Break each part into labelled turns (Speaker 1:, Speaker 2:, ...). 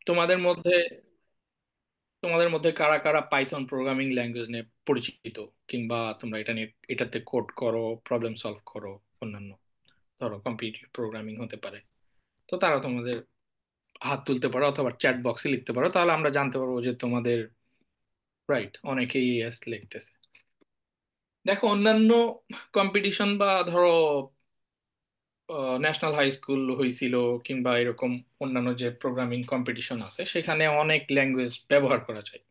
Speaker 1: তোমাদের মধ্যে তোমাদের মধ্যে কারা কারা পাইথন প্রোগ্রামিং ল্যাঙ্গুয়েজ নিয়ে পরিচিত, কিংবা তোমরা এটা নিয়ে এটাতে কোড করো, প্রবলেম সলভ করো, অন্যান্য ধরো কম্পিটিটিভ প্রোগ্রামিং হতে পারে, তো তারা তোমাদের হাত তুলতে পারো অথবা চ্যাট বক্সে লিখতে পারো, তাহলে আমরা জানতে পারবো যে তোমাদের রাইট অনেকেই এস লিখতেছে। দেখো, অন্যান্য কম্পিটিশন বা ধরো ন্যাশনাল হাই স্কুল হয়েছিল কিংবা এরকম অন্যান্য যে প্রোগ্রামিং কম্পিটিশন আছে সেখানে অনেক ল্যাঙ্গুয়েজ ব্যবহার করা যায়,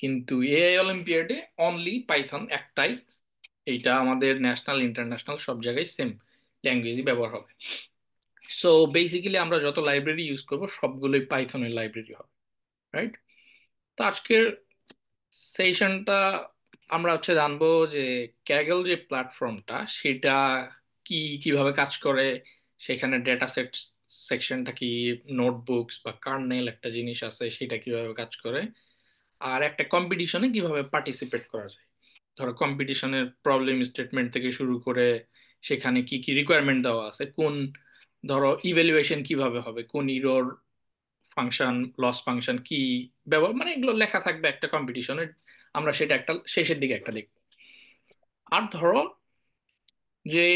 Speaker 1: কিন্তু এআই অলিম্পিয়াডে অনলি পাইথন একটাই। এইটা আমাদের ন্যাশনাল ইন্টারন্যাশনাল সব জায়গায় সেম ল্যাঙ্গুয়েজই ব্যবহার হবে। সো বেসিক্যালি আমরা যত লাইব্রেরি ইউজ করব সবগুলোই পাইথনের লাইব্রেরি হবে, রাইট? তো আজকের সেশনটা আমরা জানবো যে ক্যাগল যে প্ল্যাটফর্মটা সেটা কি, কিভাবে কাজ করে, সেখানে ডেটা সেট সেকশনটা কি, নোটবুকস বা কার্নেল একটা জিনিস আছে সেটা কিভাবে কাজ করে, আর একটা কম্পিটিশনে কিভাবে পার্টিসিপেট করা যায়। ধরো কম্পিটিশনের প্রবলেম স্টেটমেন্ট থেকে শুরু করে সেখানে কি কি রিকোয়ারমেন্ট দেওয়া আছে, কোন ধরো ইভ্যালুয়েশন কিভাবে হবে, কোন ইরর ফাংশন, লস ফাংশন কি ব্যবহার, মানে এগুলো লেখা থাকবে একটা কম্পিটিশনের। আমরা সেটা একটা শেষের দিকে একটা দেখবো। আর ধরো যে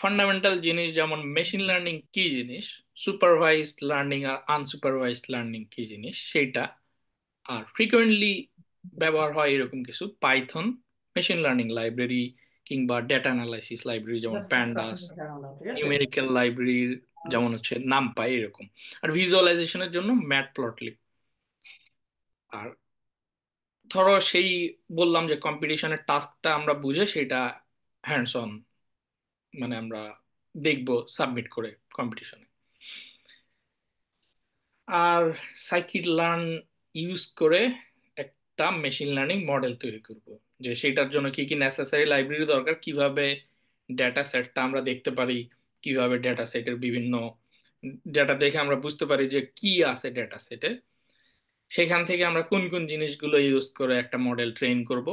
Speaker 1: ফান্ডামেন্টাল জিনিস যেমন মেশিন লার্নিং কি জিনিস, সুপারভাইজড লার্নিং আর আনসুপারভাইজড লার্নিং কি জিনিস সেইটা, আর ফ্রিকোয়েন্টলি ব্যবহার হয় এরকম কিছু পাইথন মেশিন লার্নিং লাইব্রেরি কিংবা ডেটা অ্যানালাইসিস লাইব্রেরি যেমন প্যান্ডাস, নিউমেরিক্যাল লাইব্রেরি যেমন নামপাই এরকম, আর ভিজুয়ালাইজেশনের জন্য ম্যাট প্লটলিব। আর ধরো সেই বললাম যে কম্পিটিশনের টাস্কটা আমরা বুঝে সেটা হ্যান্ডস অন, মানে আমরা দেখবো সাবমিট করে কম্পিটিশনে। আর সাইকিট লার্ন ইউজ করে একটা মেশিন লার্নিং মডেল তৈরি করব, যে সেটার জন্য কি কি নেসেসারি লাইব্রেরি দরকার, কিভাবে ডেটা সেটটা আমরা দেখতে পারি, কিভাবে ডেটা সেটের বিভিন্ন ডেটা দেখে আমরা বুঝতে পারি যে কি আছে ডেটা সেটে, সেখান থেকে আমরা কোন কোন জিনিসগুলো ইউজ করে একটা মডেল ট্রেন করব।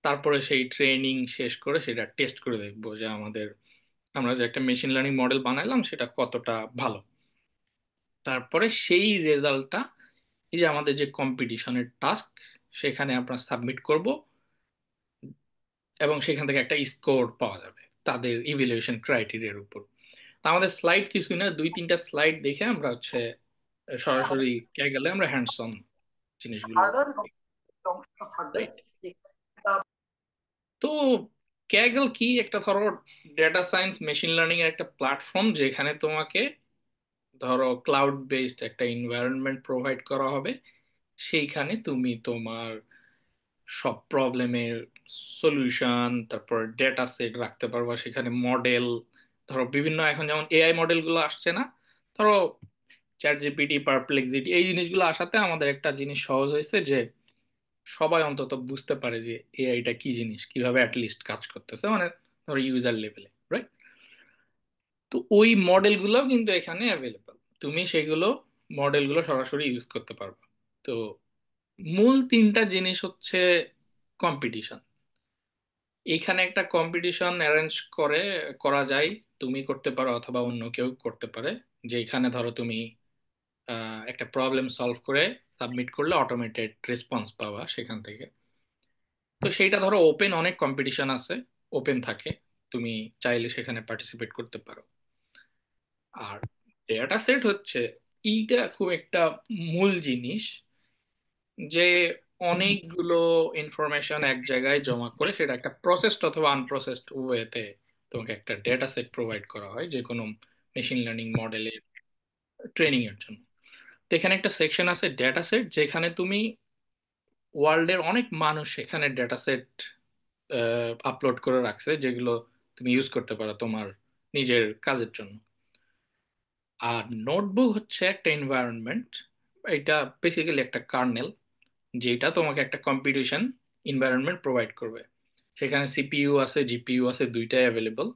Speaker 1: তারপরে সেই ট্রেনিং শেষ করে সেটা টেস্ট করে দেখবো যে আমরা যে একটা মেশিন লার্নিং মডেল বানাইলাম সেটা কতটা ভালো। তারপরে সেই রেজাল্টটা এই যে আমাদের যে কম্পিটিশনের টাস্ক সেখানে আমরা সাবমিট করব, এবং সেখান থেকে একটা স্কোর পাওয়া যাবে তাদের ইভ্যালুয়েশন ক্রাইটেরিয়ার উপর। তা আমাদের স্লাইড কিছুই না, দুই তিনটা স্লাইড দেখে আমরা সরাসরি কে গেলে আমরা হ্যান্ডস অন জিনিসগুলো, রাইট? তো ক্যাগল কি, একটা ধরো ডেটা সায়েন্স মেশিন লার্নিং এর একটা প্ল্যাটফর্ম যেখানে তোমাকে ধরো ক্লাউড বেসড একটা এনভায়রনমেন্ট প্রোভাইড করা হবে, সেইখানে তুমি তোমার সব প্রবলেমের সলিউশন, তারপর ডেটা সেট রাখতে পারবা, সেখানে মডেল ধরো বিভিন্ন এখন যেমন এআই মডেল গুলো আসছে না, ধরো চ্যাট জিপিটি, পারপ্লেক্সিটি, এই জিনিসগুলো আসাতে আমাদের একটা জিনিস সহজ হয়েছে যে সবাই অন্তত বুঝতে পারে যে এআইটা কি জিনিস, কিভাবে অ্যাটলিস্ট কাজ করতেছে, মানে ধরো ইউজার লেভেলে, রাইট? তো ওই মডেলগুলো কিন্তু এখানে অ্যাভেলেবল, তুমি সেগুলো মডেলগুলো সরাসরি ইউজ করতে পারবে। তো মূল তিনটা জিনিস কম্পিটিশন, এখানে একটা কম্পিটিশন অ্যারেঞ্জ করা যায়, তুমি করতে পারো অথবা অন্য কেউ করতে পারে, যে এখানে ধরো তুমি একটা প্রবলেম সলভ করে সাবমিট করলে অটোমেটেড রেসপন্স পাওয়া সেখান থেকে। তো সেইটা ধরো ওপেন, অনেক কম্পিটিশন আছে ওপেন থাকে, তুমি চাইলে সেখানে পার্টিসিপেট করতে পারো। আর ডেটা সেট এইটা খুব একটা মূল জিনিস, যে অনেকগুলো ইনফরমেশন এক জায়গায় জমা করে সেটা একটা প্রসেসড অথবা আনপ্রসেসড ওয়েতে তোমাকে একটা ডেটা সেট প্রোভাইড করা হয় যে কোনো মেশিন লার্নিং মডেলের ট্রেনিং এর জন্য। তো এখানে একটা সেকশন আছে ডেটা সেট, যেখানে তুমি ওয়ার্ল্ডের অনেক মানুষ এখানে ডেটা সেট আপলোড করে রাখছে, যেগুলো তুমি ইউজ করতে পারো তোমার নিজের কাজের জন্য। আর নোটবুক একটা এনভায়রনমেন্ট, এটা বেসিক্যালি একটা কার্নেল, যেটা তোমাকে একটা কম্পিটিশন এনভায়রনমেন্ট প্রোভাইড করবে। সেখানে সিপিইউ আছে, জিপিইউ আছে, দুইটাই অ্যাভেলেবল।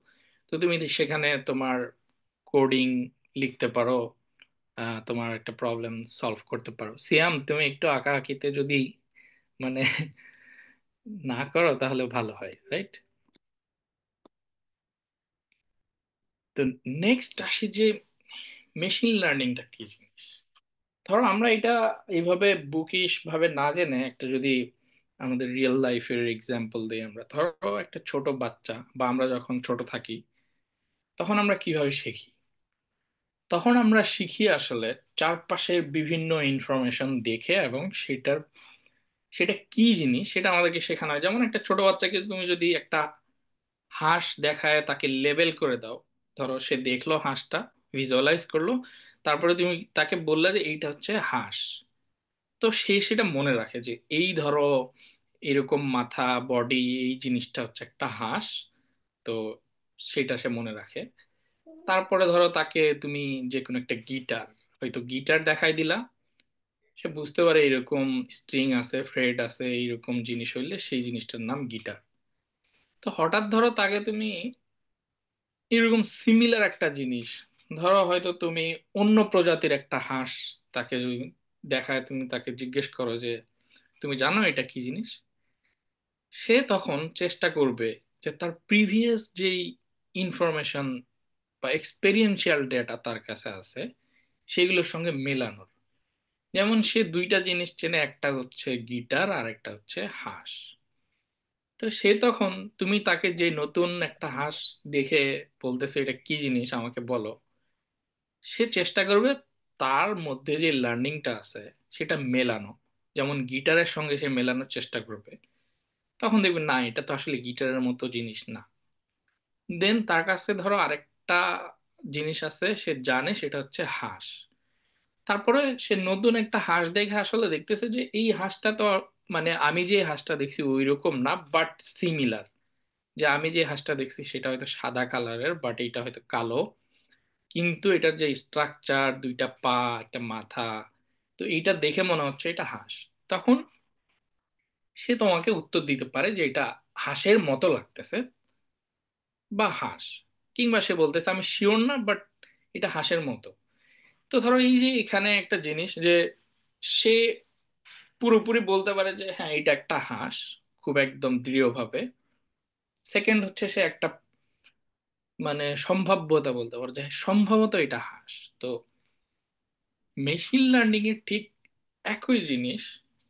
Speaker 1: তো তুমি সেখানে তোমার কোডিং লিখতে পারো, তোমার একটা প্রবলেম সলভ করতে পারো। সিয়াম, তুমি একটু আঁকাআঁকিতে যদি মানে না করো তাহলে ভালো হয়, রাইট? তো নেক্সট আসি যে মেশিন লার্নিংটা কি জিনিস। ধরো আমরা এটা এইভাবে বুকিশ ভাবে না জেনে একটা যদি আমাদের রিয়েল লাইফের এক্সাম্পল দিই, আমরা ধরো একটা ছোট বাচ্চা বা আমরা যখন ছোট থাকি তখন আমরা কিভাবে শিখি? তখন আমরা শিখি আসলে চারপাশের বিভিন্ন ইনফরমেশন দেখে, এবং সেটা কি জিনিস সেটা আমাদেরকে শেখানো হয়। যেমন একটা ছোট বাচ্চাকে তুমি যদি একটা হাঁস দেখায় তাকে লেবেল করে দাও, ধরো সে দেখলো হাঁসটা, ভিজুয়ালাইজ করলো, তারপরে তুমি তাকে বললে যে এইটা হচ্ছে হাঁস, তো সে সেটা মনে রাখে যে এই ধরো এরকম মাথা, বডি, এই জিনিসটা হচ্ছে একটা হাঁস। তো সেটা সে মনে রাখে। তারপরে ধরো তাকে তুমি যে কোনো একটা গিটার, হয়তো গিটার দেখাই দিলা, সে বুঝতে পারে এরকম স্ট্রিং আছে, ফ্রেড আছে, এইরকম জিনিস হইলে সেই জিনিসটার নাম গিটার। তো হঠাৎ ধরো তাকে তুমি এরকম সিমিলার একটা জিনিস, ধরো হয়তো তুমি অন্য প্রজাতির একটা হাঁস তাকে যদি দেখায়, তুমি তাকে জিজ্ঞেস করো যে তুমি জানো এটা কি জিনিস, সে তখন চেষ্টা করবে যে তার প্রিভিয়াস যেই ইনফরমেশন বা এক্সপেরিয়েন্সিয়াল ডেটা তার কাছে আছে সেগুলোর সঙ্গে মেলানোর। যেমন সে দুইটা জিনিস চেনে, একটা হচ্ছে গিটার আর একটা হচ্ছে হাঁস। তো সে তখন, তুমি তাকে যে নতুন একটা হাঁস দেখে বলতেছে এটা কি জিনিস আমাকে বলো, সে চেষ্টা করবে তার মধ্যে যে লার্নিংটা আছে সেটা মেলানো। যেমন গিটারের সঙ্গে সে মেলানোর চেষ্টা করবে, তখন দেখবে না এটা তো আসলে গিটারের মতো জিনিস না। দেন তার কাছে ধরো আরেকটা জিনিস আছে সে জানে, সেটা হচ্ছে হাঁস। তারপরে সে নতুন একটা হাঁস দেখে আসলে দেখতেছে যে এই হাঁসটা তো মানে আমি যে হাঁসটা দেখছি ওই রকম না, বাট সিমিলার। যে আমি যে হাঁসটা দেখছি সেটা হয়তো সাদা কালারের, বাট এটা হয়তো কালো, কিন্তু এটার যে স্ট্রাকচার, দুইটা পা, একটা মাথা, তো এইটা দেখে মনে হচ্ছে এটা হাঁস। তখন সে তোমাকে উত্তর দিতে পারে যে এটা হাঁসের মতো লাগতেছে বা হাঁস, কিংবা সে বলতেছে আমি শিওর না বাট এটা হাঁসের মতো। তো ধরো এই যে এখানে একটা জিনিস যে সে পুরোপুরি বলতে পারে যে হ্যাঁ এটা একটা হাঁস, খুব একদম দৃঢ়ভাবে। সেকেন্ড হচ্ছে সে একটা মানে সম্ভাব্যতা বলতে পারে যে সম্ভবত এটা হাঁস। তো মেশিন লার্নিং এর ঠিক একই জিনিস,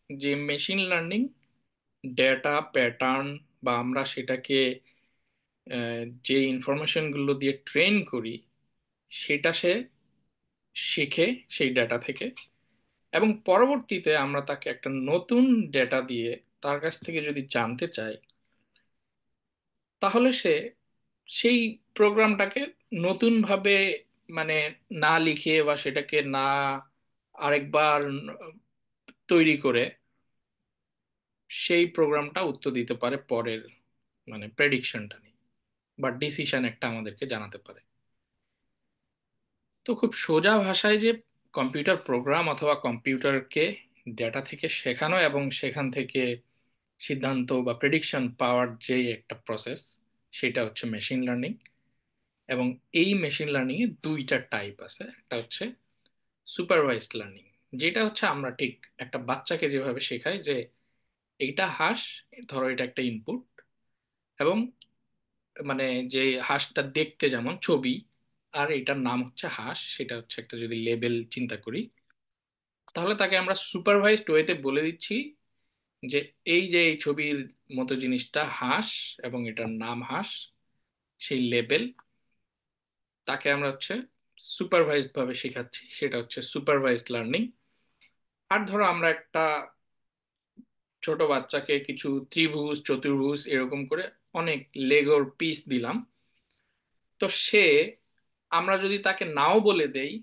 Speaker 1: যে মেশিন লার্নিং ডেটা প্যাটার্ন বা আমরা সেটাকে যে ইনফরমেশন গুলো দিয়ে ট্রেন করি সেটা সে শেখে সেই ডেটা থেকে, এবং পরবর্তীতে আমরা তাকে একটা নতুন ডেটা দিয়ে তার কাছ থেকে যদি জানতে চাই, তাহলে সে সেই প্রোগ্রামটাকে নতুন ভাবে মানে না লিখে বা সেটাকে না আরেকবার তৈরি করে সেই প্রোগ্রামটা উত্তর দিতে পারে পরের মানে প্রেডিকশনটা নিয়ে, বা ডিসিশন একটা আমাদেরকে জানাতে পারে। তো খুব সোজা ভাষায় যে কম্পিউটার প্রোগ্রাম অথবা কম্পিউটারকে ডেটা থেকে শেখানো এবং সেখান থেকে সিদ্ধান্ত বা প্রেডিকশন পাওয়ার যে একটা প্রসেস, সেটা হচ্ছে মেশিন লার্নিং। এবং এই মেশিন লার্নিং এ দুইটা টাইপ আছে, একটা হচ্ছে সুপারভাইজড লার্নিং, যেটা হচ্ছে আমরা ঠিক একটা বাচ্চাকে যেভাবে শেখাই যে এইটা হাঁস, ধরো এটা একটা ইনপুট, এবং মানে যে হাঁসটা দেখতে যেমন ছবি, আর এটার নাম হচ্ছে হাঁস, সেটা হচ্ছে একটা যদি লেবেল চিন্তা করি, তাহলে তাকে আমরা সুপারভাইজড ওয়েতে বলে দিচ্ছি যে এই যে এই ছবির মতো জিনিসটা হাঁস এবং এটার নাম হাঁস, সেই লেবেল তাকে আমরা হচ্ছে সুপারভাইজড ভাবে শেখাচ্ছি, সেটা হচ্ছে সুপারভাইজড লার্নিং। আর ধরো আমরা একটা ছোট বাচ্চাকে কিছু ত্রিভুজ, চতুর্ভুজ এরকম করে অনেক লেগোর পিস দিলাম, তো সে, আমরা যদি তাকে নাও বলে দেই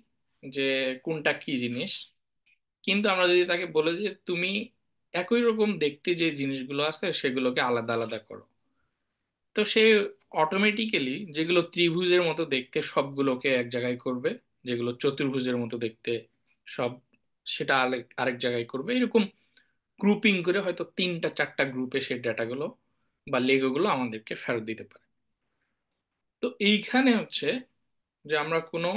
Speaker 1: যে কোনটা কি জিনিস, কিন্তু আমরা যদি তাকে বলে দিই যে তুমি একই রকম দেখতে যে জিনিসগুলো আছে সেগুলোকে আলাদা আলাদা করো, তো সে অটোমেটিক্যালি যেগুলো ত্রিভুজের মতো দেখতে সবগুলোকে এক জায়গায় করবে, যেগুলো চতুর্ভুজের মতো দেখতে সব সেটা আরেক আরেক জায়গায় করবে, এরকম গ্রুপিং করে হয়তো তিনটা চারটা গ্রুপে সে ডেটাগুলো বা লেগোগুলো আমাদেরকে ফেরত দিতে পারে। তো এইখানে হচ্ছে যে আমরা কোনো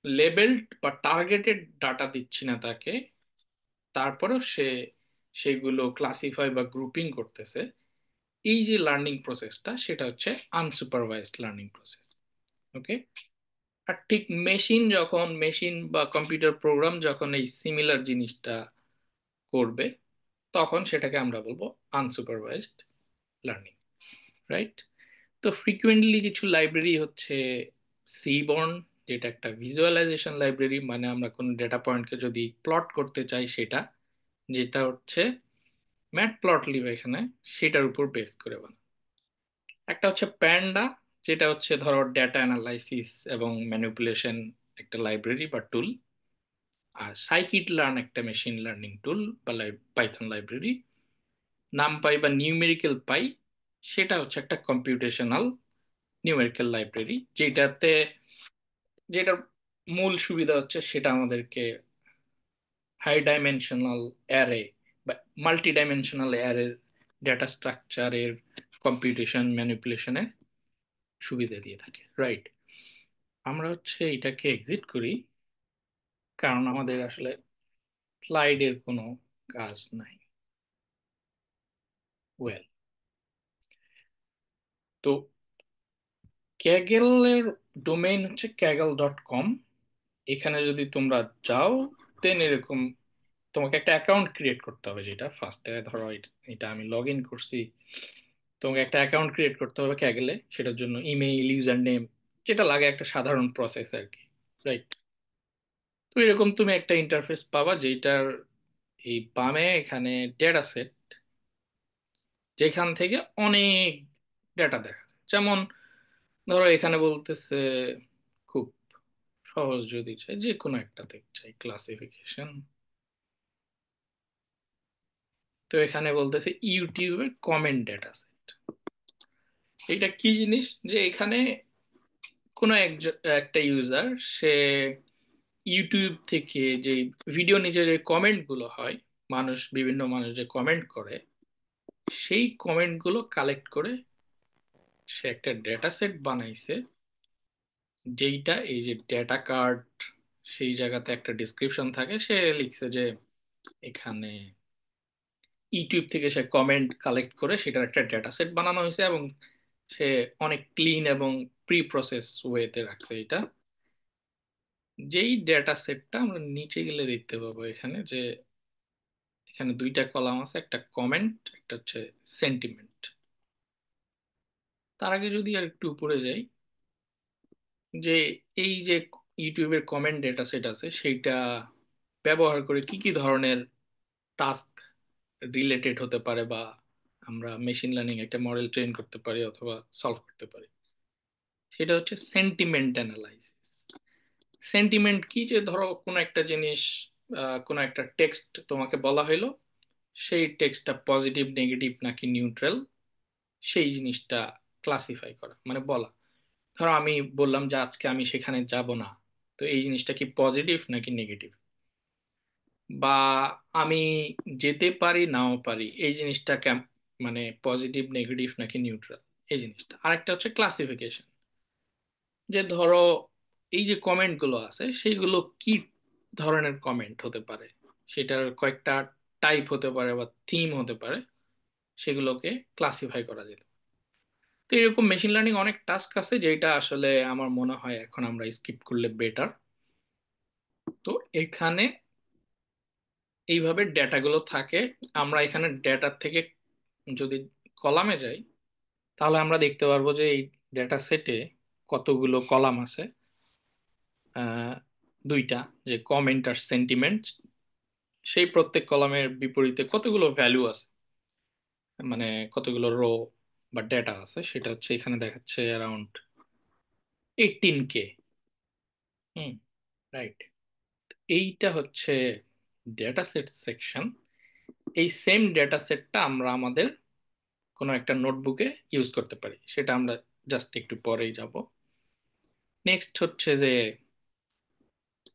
Speaker 1: লেবেলড বা টার্গেটেড ডাটা দিচ্ছি না তাকে, তারপরেও সে সেগুলো ক্লাসিফাই বা গ্রুপিং করতেছে। এই যে লার্নিং প্রসেসটা সেটা হচ্ছে আনসুপারভাইজড লার্নিং প্রসেস। ওকে। আর ঠিক মেশিন বা কম্পিউটার প্রোগ্রাম যখন এই সিমিলার জিনিসটা করবে, তখন সেটাকে আমরা বলবো আনসুপারভাইজড লার্নিং, রাইট? তো ফ্রিকুয়েন্টলি কিছু লাইব্রেরি হচ্ছে সিবর্ন, যেটা একটা ভিজুয়ালাইজেশন লাইব্রেরি, মানে আমরা কোনো ডেটা পয়েন্টকে যদি প্লট করতে চাই সেটা, যেটা হচ্ছে ম্যাট প্লটলিব এখানে সেটার উপর বেস করে বানানো। একটা হচ্ছে প্যান্ডা, যেটা হচ্ছে ধরো ডেটা অ্যানালাইসিস এবং ম্যানিপুলেশন একটা লাইব্রেরি বা টুল। আর সাইকিট লার্ন একটা মেশিন লার্নিং টুল বা পাইথন লাইব্রেরি। নামপাই বা নিউমেরিক্যাল পাই, সেটা হচ্ছে একটা কম্পিউটেশনাল নিউমেরিক্যাল লাইব্রেরি, যেটার মূল সুবিধা হচ্ছে সেটা আমাদেরকে হাই ডাইমেনশনাল অ্যারে বা মাল্টি ডাইমেনশনাল অ্যারের ডেটা স্ট্রাকচারের কম্পিউটেশন ম্যানিপুলেশনের সুবিধা দিয়ে থাকে, রাইট? আমরা হচ্ছে এটাকে এক্সিট করি, কারণ আমাদের আসলে স্লাইডের কোনো কাজ নাই। ওয়েল, তো ক্যাগেলের ডোমেইন হচ্ছে kaggle.com। এখানে যদি তোমরা যাও, দেন এরকম তোমাকে একটা অ্যাকাউন্ট ক্রিয়েট করতে হবে, যেটা ফার্স্টে ধরো এটা আমি লগ ইন করছি। তোমাকে একটা অ্যাকাউন্ট ক্রিয়েট করতে হবে ক্যাগেলে, সেটার জন্য ইমেইল, ইউজার নেম, যেটা লাগে একটা সাধারণ প্রসেস আর কি, রাইট? তো এরকম তুমি একটা ইন্টারফেস পাবা, যেটার এই বামে এখানে ডেটা সেট, যেখান থেকে অনেক ডেটা দেখা যায়। যেমন ধরো এখানে বলতেছে, খুব সহজ যদি চাই যে কোনো একটাতে চাই ক্লাসিফিকেশন, তো এখানে বলতেছে ইউটিউবের কমেন্ট ডেটা সেট। এটা কি জিনিস, যে এখানে কোনো একটা ইউজার, সে ইউটিউব থেকে যে ভিডিও নিচে যে কমেন্ট গুলো হয়, বিভিন্ন মানুষ যে কমেন্ট করে, সেই কমেন্ট গুলো কালেক্ট করে সে একটা ডেটা সেট বানাইছে, যেইটা এই যে ডেটা কার্ড, সেই জায়গাতে একটা ডিসক্রিপশন থাকে, সে লিখছে যে এখানে ইউটিউব থেকে সে কমেন্ট কালেক্ট করে সেটার একটা ডেটা সেট বানানো হয়েছে, এবং সে অনেক ক্লিন এবং প্রি প্রসেস ওয়েতে রাখছে এটা। যেই ডেটা সেটটা আমরা নিচে গেলে দেখতে পাবো এখানে, যে এখানে দুইটা কলাম আছে, একটা কমেন্ট, একটা হচ্ছে সেন্টিমেন্ট। তার আগে যদি আর একটু উপরে যাই, যে এই যে ইউটিউবের কমেন্ট ডেটা সেট আছে, সেইটা ব্যবহার করে কি কি ধরনের টাস্ক রিলেটেড হতে পারে, বা আমরা মেশিন লার্নিং একটা মডেল ট্রেন করতে পারি অথবা সলভ করতে পারি, সেটা হচ্ছে সেন্টিমেন্ট অ্যানালাইসিস। সেন্টিমেন্ট কি, যে ধরো কোনো একটা জিনিস, কোনো একটা টেক্সট তোমাকে বলা হইলো, সেই টেক্সটটা পজিটিভ, নেগেটিভ নাকি নিউট্রাল, সেই জিনিসটা ক্লাসিফাই করা, মানে বলা। ধরো আমি বললাম যে আজকে আমি সেখানে যাব না, তো এই জিনিসটা কি পজিটিভ নাকি নেগেটিভ? বা আমি যেতে পারি নাও পারি, এই জিনিসটা মানে পজিটিভ, নেগেটিভ নাকি নিউট্রাল, এই জিনিসটা। আরেকটা হচ্ছে ক্লাসিফিকেশন, যে ধরো এই যে কমেন্ট গুলো আছে, সেইগুলো কি ধরনের কমেন্ট হতে পারে, সেটার কয়েকটা টাইপ হতে পারে বা থিম হতে পারে, সেগুলোকে ক্লাসিফাই করা যেত। তো এরকম মেশিন লার্নিং অনেক টাস্ক আছে, যেটা আসলে আমার মনে হয় এখন আমরা স্কিপ করলে বেটার। তো এখানে এইভাবে ডেটাগুলো থাকে। আমরা এখানে ডেটার থেকে যদি কলামে যাই, তাহলে আমরা দেখতে পারবো যে এই ডেটা সেটে কতগুলো কলাম আছে। আহ, দুইটা, যে কমেন্ট আর সেন্টিমেন্ট, সেই প্রত্যেক কলামের বিপরীতে কতগুলো ভ্যালু আছে, মানে কতগুলো রো বা ডেটা আছে, সেটা হচ্ছে এখানে দেখাচ্ছে অ্যারাউন্ড 18K। হুম, রাইট। এইটা হচ্ছে ডেটা সেট সেকশন। এই সেম ডেটা সেটটা আমরা আমাদের কোনো একটা নোটবুকে ইউজ করতে পারি, সেটা আমরা জাস্ট একটু পরেই যাব। নেক্সট হচ্ছে যে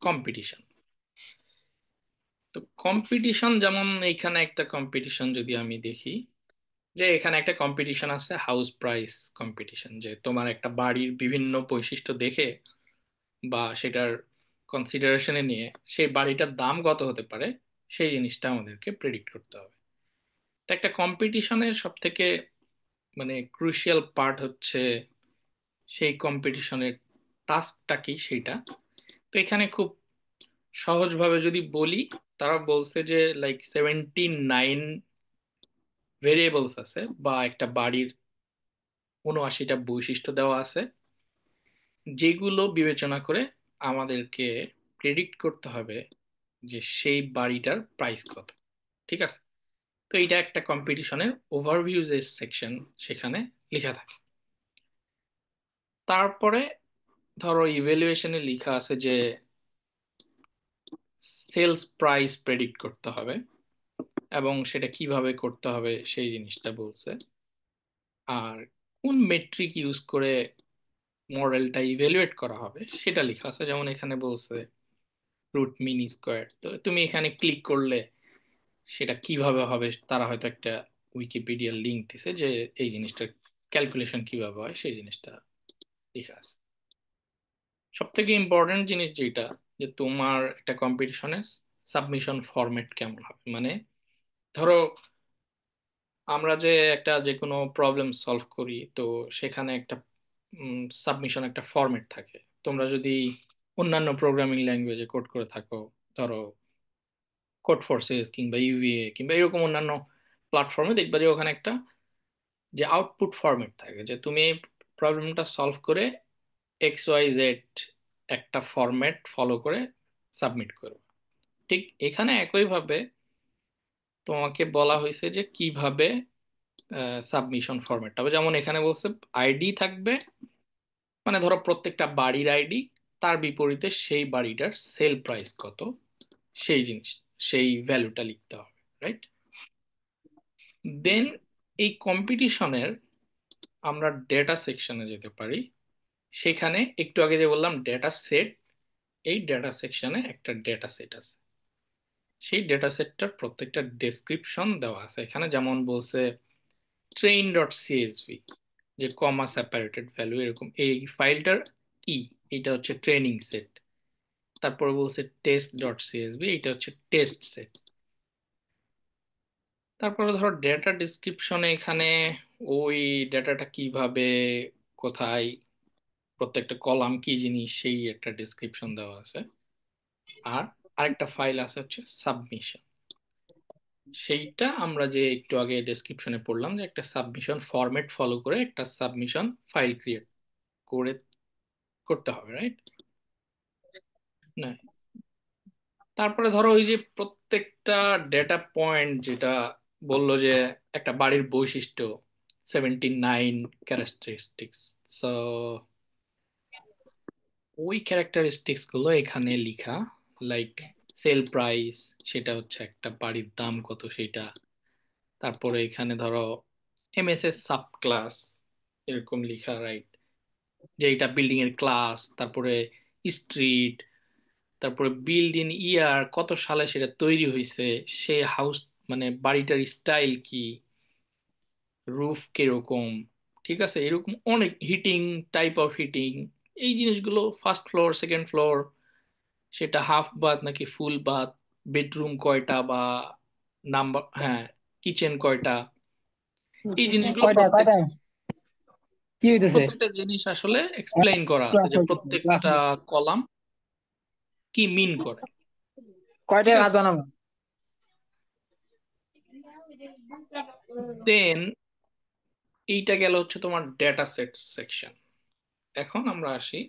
Speaker 1: কম্পিটিশন। তো কম্পিটিশন, যেমন এইখানে একটা কম্পিটিশন যদি আমি দেখি, যে এখানে একটা কম্পিটিশন আছে হাউস প্রাইস কম্পিটিশন, যে তোমার একটা বাড়ির বিভিন্ন বৈশিষ্ট্য দেখে বা সেটার কনসিডারেশনে নিয়ে সেই বাড়িটার দাম কত হতে পারে, সেই জিনিসটা আমাদেরকে প্রেডিক্ট করতে হবে। তো একটা কম্পিটিশনের সব থেকে মানে ক্রুশিয়াল পার্ট হচ্ছে সেই কম্পিটিশনের টাস্কটা কি সেইটা। তো এখানে খুব সহজভাবে যদি বলি, তারা বলছে যে লাইক 79 ভেরিয়েবলস আছে, বা একটা বাড়ির 79টা বৈশিষ্ট্য দেওয়া আছে, যেগুলো বিবেচনা করে আমাদেরকে প্রেডিক্ট করতে হবে যে সেই বাড়িটার প্রাইস কত। ঠিক আছে? তো এটা একটা কম্পিটিশনের ওভারভিউ যে সেকশন, সেখানে লেখা থাকে। তারপরে ধরো ইভ্যালুয়েশনে লেখা আছে যে সেলস প্রাইস প্রেডিক্ট করতে হবে, এবং সেটা কিভাবে করতে হবে সেই জিনিসটা বলছে। আর কোন মেট্রিক ইউজ করে মডেলটা ইভ্যালুয়েট করা হবে সেটা লেখা আছে। যেমন এখানে বলছে রুট মিন স্কোয়ার। তো তুমি এখানে ক্লিক করলে সেটা কিভাবে হবে, তারা হয়তো একটা উইকিপিডিয়ার লিংক দিছে যে এই জিনিসটার ক্যালকুলেশন কিভাবে হয় সেই জিনিসটা লেখা আছে। সব থেকে ইম্পর্টেন্ট জিনিস যেটা, যে তোমার একটা কম্পিটিশনের সাবমিশন ফরম্যাট কেমন হবে। মানে ধরো আমরা যে একটা যে কোনো প্রবলেম সলভ করি, তো সেখানে একটা সাবমিশন একটা ফরম্যাট থাকে। তোমরা যদি অন্যান্য প্রোগ্রামিং ল্যাঙ্গুয়েজে কোড করে থাকো, ধরো কোড ফোর্সেস কিংবা ইউভিএ কিংবা এরকম অন্যান্য প্ল্যাটফর্মে, দেখবা যে ওখানে একটা যে আউটপুট ফরম্যাট থাকে, যে তুমি এই প্রবলেমটা সলভ করে এক্স ওয়াই জেড একটা ফরম্যাট ফলো করে সাবমিট করো। ঠিক এখানে একইভাবে তোমাকে বলা হয়েছে যে কিভাবে সাবমিশন ফরম্যাট হবে। যেমন এখানে বলছে আইডি থাকবে, মানে ধরো প্রত্যেকটা বাড়ির আইডি, তার বিপরীতে সেই বাড়িটার সেল প্রাইস কত, সেই জিনিস, সেই ভ্যালুটা লিখতে হবে। রাইট? দেন এই কম্পিটিশনের আমরা ডেটা সেকশনে যেতে পারি। সেখানে একটু আগে যে বললাম ডেটা সেট, এই ডেটা সেকশনে একটা ডেটা সেট আছে। সেই ডেটা সেটটার প্রত্যেকটা ডেসক্রিপশন দেওয়া আছে এখানে। যেমন বলছে ট্রেইন ডট সিএসভি, যে কমা সেপারেটেড ভ্যালু এরকম এই ফাইলটার কি, এটা হচ্ছে ট্রেনিং সেট। তারপর বলছে টেস্ট ডট সিএসভি, এটা হচ্ছে টেস্ট সেট। তারপরে ধরো ডেটা ডিসক্রিপশনে এখানে ওই ডেটাটা কিভাবে, কোথায়, প্রত্যেকটা কলাম কি জিনিস, সেই একটা ডিসক্রিপশন দেওয়া আছে। আর আরেকটা ফাইল আছে হচ্ছে সাবমিশন। সেইটা আমরা যে একটু আগে ডেসক্রিপশনে পড়লাম, যে একটা সাবমিশন ফরম্যাট ফলো করে একটা সাবমিশন ফাইল ক্রিয়েট করে করতে হবে। রাইট? না, তারপরে ধরো ওই যে প্রত্যেকটা ডেটা পয়েন্ট যেটা বললো যে একটা বাড়ির বৈশিষ্ট্য 79 ক্যারেক্টারিস্টিক্স, সো ওই ক্যারেক্টারিস্টিক্স গুলো এখানে লিখা। লাইক সেল প্রাইস, সেটা হচ্ছে একটা বাড়ির দাম কত সেটা। তারপরে এখানে ধরো এমএসএস সাব ক্লাস এরকম লিখা। রাইট? যে এটা বিল্ডিং এর ক্লাস, তারপরে স্ট্রিট, তারপরে বিল্ড ইন ইয়ার, কত সালে সেটা তৈরি হয়েছে, সে হাউস মানে বাড়িটার স্টাইল কি, রুফ কিরকম। ঠিক আছে? এরকম অনেক হিটিং, টাইপ অফ হিটিং, এই জিনিসগুলো, ফার্স্ট ফ্লোর সেকেন্ড ফ্লোর, সেটা হাফ বাথ নাকি ফুল বাথ, বেডরুম কয়টা, বা নাম্বার, হ্যাঁ, কিচেন কয়টা, এই জিনিসগুলো
Speaker 2: কয়টা কয়টা কি হইতেছে?
Speaker 1: প্রত্যেকটা জিনিস আসলে এক্সপ্লেইন করা আছে,
Speaker 2: ক্লাস
Speaker 1: যে
Speaker 2: হইতেছে, ক্লাস
Speaker 1: প্রত্যেকটা
Speaker 2: হইতেছে।
Speaker 1: কলাম কি মিন করে। ঠিক
Speaker 2: কয়টায় ভাত
Speaker 1: আছে?
Speaker 2: বানাবো?
Speaker 1: দেন এইটা গেল হচ্ছে তোমার ডেটা সেট সেকশন। এখন আমরা আসি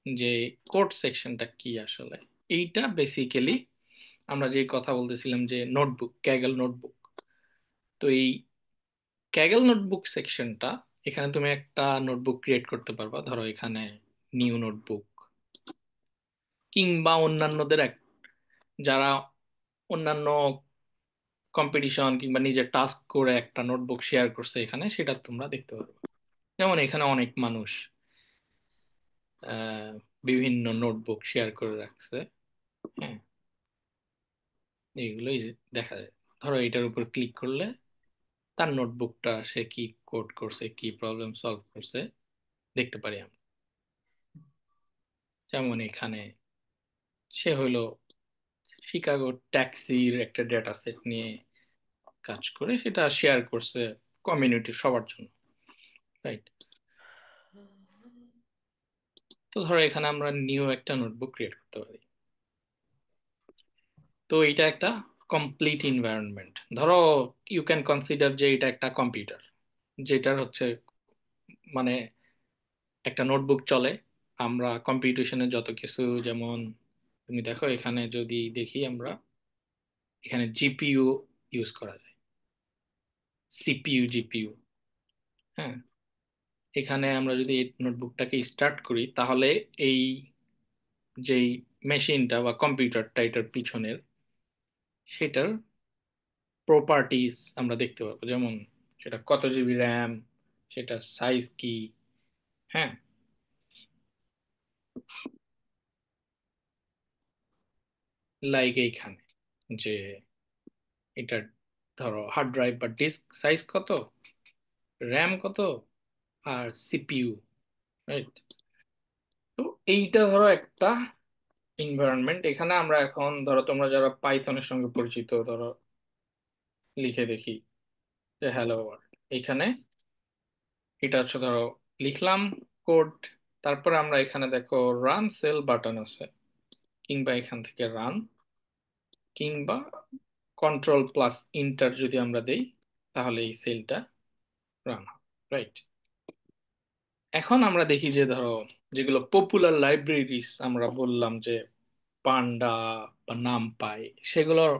Speaker 1: যে কোড সেকশনটা কি আসলে। এইটা বেসিক্যালি আমরা যে কথা বলতেছিলাম যে নোটবুক, ক্যাগল নোটবুক। তো এই ক্যাগল নোটবুক সেকশনটা, এখানে তুমি একটা নোটবুক ক্রিয়েট করতে পারবা। ধরো এখানে নিউ নোটবুক, কিংবা অন্যান্যদের যারা অন্যান্য কম্পিটিশন কিংবা নিজের টাস্ক করে একটা নোটবুক শেয়ার করছে এখানে, সেটা তোমরা দেখতে পারবে। যেমন এখানে অনেক মানুষ আহ, বিভিন্ন নোটবুক শেয়ার করে রাখছে। হ্যাঁ, এইগুলোই দেখা যায়। ধরো এটার উপর ক্লিক করলে তার নোটবুকটা সে কি কোড করছে, কি প্রবলেম সলভ করছে দেখতে পারি আমরা। যেমন এখানে সে হলো শিকাগো ট্যাক্সির একটা ডেটা সেট নিয়ে কাজ করে, সেটা শেয়ার করছে কমিউনিটির সবার জন্য। রাইট? তো ধরো এখানে আমরা নিউ একটা নোটবুক ক্রিয়েট করতে পারি। তো এটা একটা কমপ্লিট এনভায়রনমেন্ট। ধরো ইউ ক্যান কনসিডার যে এটা একটা কম্পিউটার, যেটার হচ্ছে মানে একটা নোটবুক চলে। আমরা কম্পিউটেশনের যত কিছু, যেমন তুমি দেখো এখানে যদি দেখি আমরা, এখানে জিপিইউ ইউজ করা যায়, সিপিইউ, জিপিইউ। হ্যাঁ, এখানে আমরা যদি এই নোটবুকটাকে স্টার্ট করি তাহলে এই যেই মেশিনটা বা কম্পিউটারটা এটার পিছনের, সেটার প্রপার্টিজ আমরা দেখতে পাবো, যেমন সেটা কত জিবি র্যাম, সেটা সাইজ কি। হ্যাঁ, লাইক এইখানে যে এটার ধরো হার্ড ড্রাইভ বা ডিস্ক সাইজ কত, র্যাম কত, আর সিপিইউ, রাইট। তো এইটা ধরো একটা এনভায়রনমেন্ট। এখানে আমরা এখন ধরো তোমরা যারা পাইথনের সঙ্গে পরিচিত, ধরো লিখে দেখি যে হ্যালো ওয়ার্ল্ড। এখানে এটা হচ্ছে ধরো লিখলাম কোড, তারপরে আমরা এখানে দেখো রান সেল বাটন আছে, কিংবা এখান থেকে রান, কিংবা কন্ট্রোল প্লাস ইন্টার যদি আমরা দেই তাহলে এই সেলটা রান হবে, রাইট। এখন আমরা দেখি যে ধরো যেগুলো পপুলার লাইব্রেরিজ আমরা বললাম যে পান্ডা বা নামপাই, সেগুলোর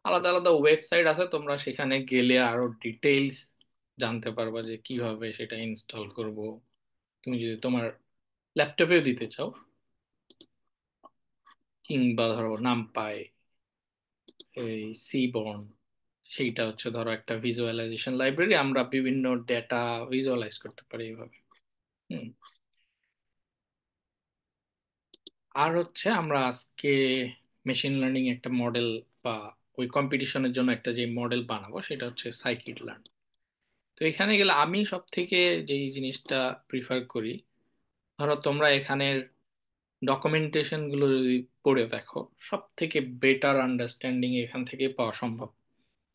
Speaker 1: আলাদা আলাদা ওয়েবসাইট আছে, তোমরা সেখানে গেলে আরো ডিটেইলস জানতে পারবা যে কিভাবে সেটা ইনস্টল করব। তুমি যদি তোমার ল্যাপটপেও দিতে চাও, কিংবা ধরো নামপাই, এই সিবর্ন, সেইটা হচ্ছে ধরো একটা ভিজুয়ালাইজেশন লাইব্রেরি, আমরা বিভিন্ন ডেটা ভিজুয়ালাইজ করতে পারি এইভাবে। হুম। আর হচ্ছে আমরা আজকে মেশিন লার্নিং একটা মডেল বা ওই কম্পিটিশনের জন্য একটা যে মডেল বানাবো সেটা হচ্ছে সাইকিট লার্ন। তো এখানে গেলে আমি সব থেকে যেই জিনিসটা প্রিফার করি, ধরো তোমরা এখানের ডকুমেন্টেশন গুলো যদি পড়ে দেখো, সব থেকে বেটার আন্ডারস্ট্যান্ডিং এখান থেকে পাওয়া সম্ভব।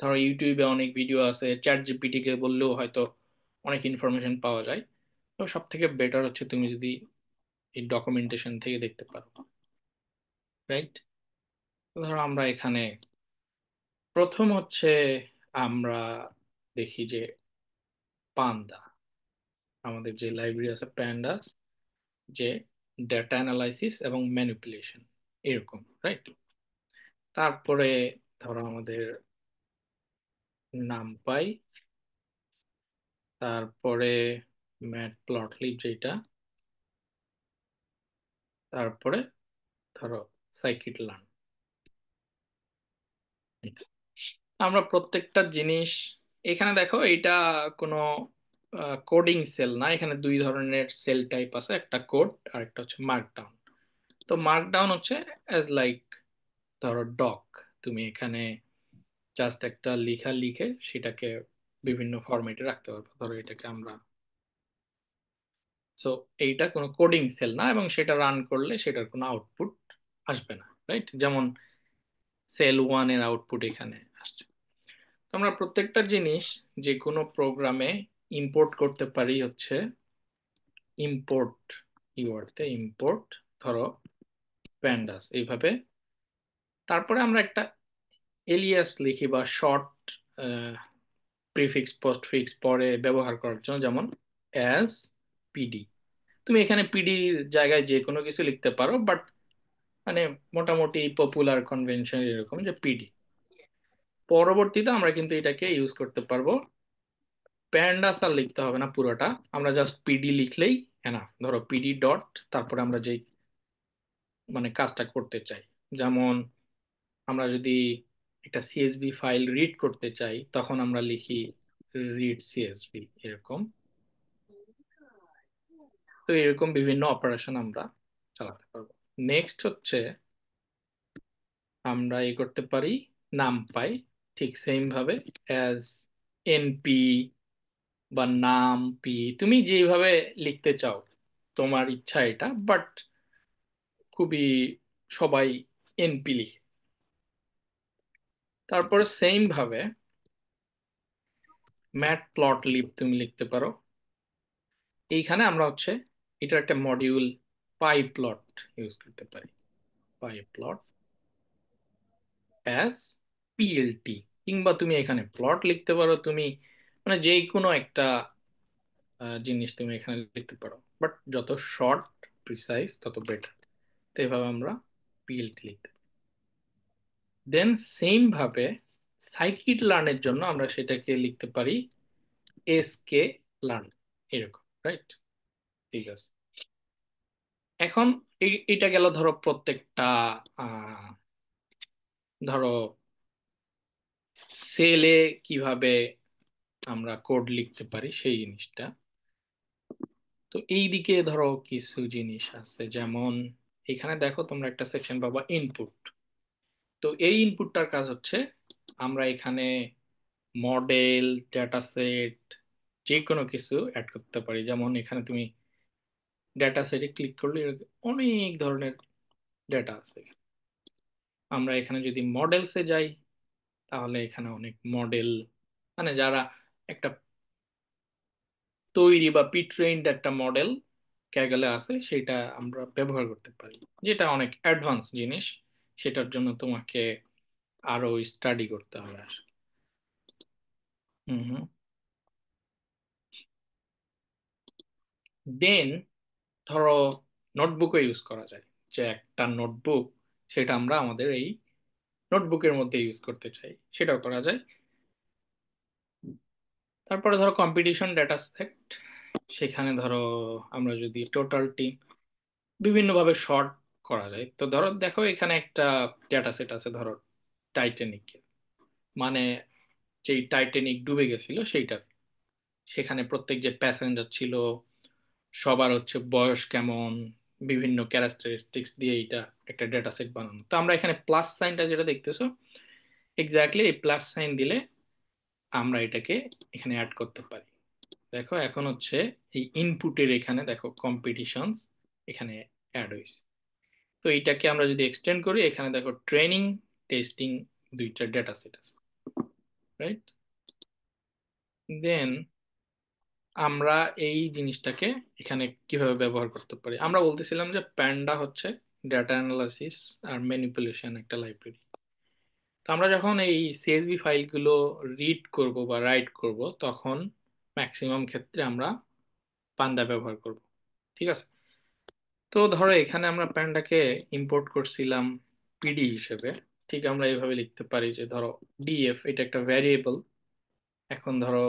Speaker 1: ধরো ইউটিউবে অনেক ভিডিও আছে, চ্যাট জিপিটি কে বললেও হয়তো অনেক ইনফরমেশন পাওয়া যায়। তো সব থেকে বেটার হচ্ছে তুমি যদি এই ডকুমেন্টেশন থেকে দেখতে পারো, রাইট। ধরো আমরা এখানে প্রথম হচ্ছে আমরা দেখি যে পান্ডা, আমাদের যে লাইব্রেরি আছে প্যান্ডাস, যে ডেটা অ্যানালাইসিস এবং ম্যানিপুলেশন, এরকম, রাইট। তারপরে ধরো আমাদের নামপাই, তারপরে ম্যাট প্লটলিব যেটা, তারপরে ধরো সাইকিট লার্ন। আমরা প্রত্যেকটা জিনিস এখানে দেখো, এইটা কোনো কোডিং সেল না, এখানে দুই ধরনের সেল টাইপ আছে, একটা কোড আর একটা হচ্ছে মার্কডাউন। তো মার্কডাউন হচ্ছে অ্যাজ লাইক ধরো ডক, তুমি এখানে জাস্ট একটা লেখা লিখে সেটাকে বিভিন্ন ফরম্যাটে রাখতে পারবো। ধরো এটাকে আমরা, সো এইটা কোনো কোডিং সেল না, এবং সেটা রান করলে সেটার কোনো আউটপুট আসবে না, রাইট। যেমন সেল ওয়ান এর আউটপুট এখানে আসছে। তো আমরা প্রত্যেকটা জিনিস যে কোনো প্রোগ্রামে ইম্পোর্ট করতে পারি হচ্ছে ইম্পোর্ট কিওয়ার্ডতে, ইম্পোর্ট ধরো প্যান্ডাস এইভাবে। তারপরে আমরা একটা এলিয়াস লিখি বা শর্ট প্রিফিক্স পোস্টফিক্স পরে ব্যবহার করার জন্য, যেমন অ্যাজ পিডি। তুমি এখানে পিডি জায়গায় যে কোনো কিছু লিখতে পারো, বাট মানে মোটামুটি পপুলার কনভেনশন এরকম যে পিডি। পরবর্তীতে আমরা কিন্তু এটাকে ইউজ করতে পারবো, প্যান্ডাস আর লিখতে হবে না পুরোটা, আমরা জাস্ট পিডি লিখলেই এনাফ। ধরো পিডি ডট, তারপরে আমরা যেই মানে কাজটা করতে চাই, যেমন আমরা যদি একটা সিএসভি ফাইল রিড করতে চাই তখন আমরা লিখি রিড সিএসভি, এরকম। তো এরকম বিভিন্ন অপারেশন আমরা চালাতে পারবো। নেক্সট হচ্ছে আমরা করতে পারি নাম পাই, ঠিক সেম ভাবে অ্যাজ এনপি বা নাম পি, তুমি যেভাবে লিখতে চাও তোমার ইচ্ছা এটা, বাট খুবই সবাই এনপি লিখে। তারপরে সেম ভাবে ম্যাট প্লট লিব তুমি লিখতে পারো। এইখানে আমরা হচ্ছে এটার একটা মডিউল পাই প্লট ইউজ করতে পারি, পাই প্লট অ্যাজ পিএলটি, কিংবা তুমি এখানে প্লট লিখতে পারো, তুমি মানে যে কোনো একটা জিনিস তুমি এখানে লিখতে পারো, বাট যত শর্ট প্রিসাইজ তত বেটার। তো এইভাবে আমরা পিএলটি লিখতে পারি। দেন সেম ভাবে সাইকিট লার্নের জন্য আমরা সেটাকে লিখতে পারি এসকে লার্ন, এরকম, রাইট? ঠিক আছে। এখন এটা গেল ধরো প্রত্যেকটা আহ, ধরো সেলে কিভাবে আমরা কোড লিখতে পারি সেই জিনিসটা। তো এই দিকে ধরো কিছু জিনিস আছে, যেমন এখানে দেখো তোমরা একটা সেকশন পাবা ইনপুট। তো এই ইনপুটটার কাজ হচ্ছে আমরা এখানে মডেল, ডেটা সেট, যে কোনো কিছু অ্যাড করতে পারি। যেমন এখানে তুমি ডেটা সেটে ক্লিক করলে এরকম অনেক ধরনের ডেটা আছে। আমরা এখানে যদি মডেলসে যাই, তাহলে এখানে অনেক মডেল, মানে যারা একটা তৈরি বা প্রি ট্রেইনড একটা মডেল ক্যাগলে আছে সেটা আমরা ব্যবহার করতে পারি, যেটা অনেক অ্যাডভান্স জিনিস। সেটার জন্য তোমাকে আরো স্টাডি করতে হবে আসলে। হুম হুম। দেন ধরো নোটবুকও ইউজ করা যায়, যে একটা নোটবুক সেটা আমরা আমাদের এই নোটবুকের মধ্যে ইউজ করতে চাই, সেটাও করা যায়। তারপরে ধরো কম্পিটিশন ডেটা সেট, সেখানে ধরো আমরা যদি টোটাল টিম বিভিন্নভাবে শর্ট করা যায়। তো ধরো দেখো এখানে একটা ডেটা সেট আছে ধরো টাইটানিক, মানে যেই টাইটানিক ডুবে গেছিল সেইটার, সেখানে প্রত্যেক যে প্যাসেঞ্জার ছিল সবার হচ্ছে বয়স কেমন, বিভিন্ন ক্যারেক্টারিস্টিক্স দিয়ে এটা একটা ডেটা সেট বানানো। তো আমরা এখানে প্লাস সাইনটা যেটা দেখতেছো, এক্স্যাক্টলি এই প্লাস সাইন দিলে আমরা এটাকে এখানে অ্যাড করতে পারি। দেখো এখন হচ্ছে এই ইনপুটের এখানে দেখো কম্পিটিশনস এখানে অ্যাড হয়েছে। তো এইটাকে আমরা যদি এক্সটেন্ড করি, এখানে দেখো ট্রেনিং, টেস্টিং, দুইটা ডেটা সেট আছে, রাইট? দেন আমরা এই জিনিসটাকে এখানে কিভাবে ব্যবহার করতে পারি, আমরা বলতেছিলাম যে প্যান্ডা হচ্ছে ডেটা অ্যানালাইসিস আর ম্যানিপুলেশন একটা লাইব্রেরি। তো আমরা যখন এই সিএসভি ফাইলগুলো রিড করব বা রাইট করব, তখন ম্যাক্সিমাম ক্ষেত্রে আমরা পান্ডা ব্যবহার করব। ঠিক আছে। তো ধরো এখানে আমরা প্যান্ডাকে ইম্পোর্ট করছিলাম পিডি হিসেবে। ঠিক আমরা এইভাবে লিখতে পারি যে ধরো ডিএফ এটা একটা ভ্যারিয়েবল। এখন ধরো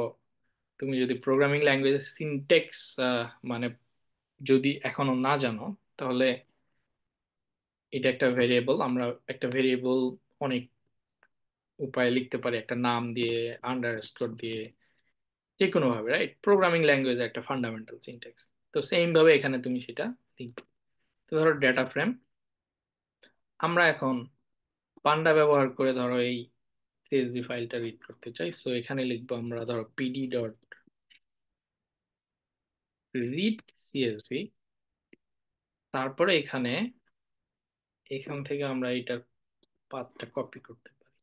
Speaker 1: তুমি যদি প্রোগ্রামিং ল্যাঙ্গুয়েজের সিনটেক্স মানে যদি এখনো না জানো, তাহলে এটা একটা ভেরিয়েবল, আমরা একটা ভেরিয়েবল অনেক উপায়ে লিখতে পারি, একটা নাম দিয়ে, আন্ডারস্কোর দিয়ে, যে কোনো ভাবে, রাইট? প্রোগ্রামিং ল্যাঙ্গুয়েজ একটা ফান্ডামেন্টাল সিনট্যাক্স। তো সেম ভাবে এখানে তুমি সেটা লিখবে। তো ধরো ডেটা ফ্রেম, আমরা এখন পান্ডা ব্যবহার করে ধরো এই সিএসভি ফাইলটা রিড করতে চাই, সো এখানে লিখবো আমরা ধরো পিডি ডট রিড সিএসভি। তারপরে এখানে এখান থেকে আমরা এটার পাথটা কপি করতে পারি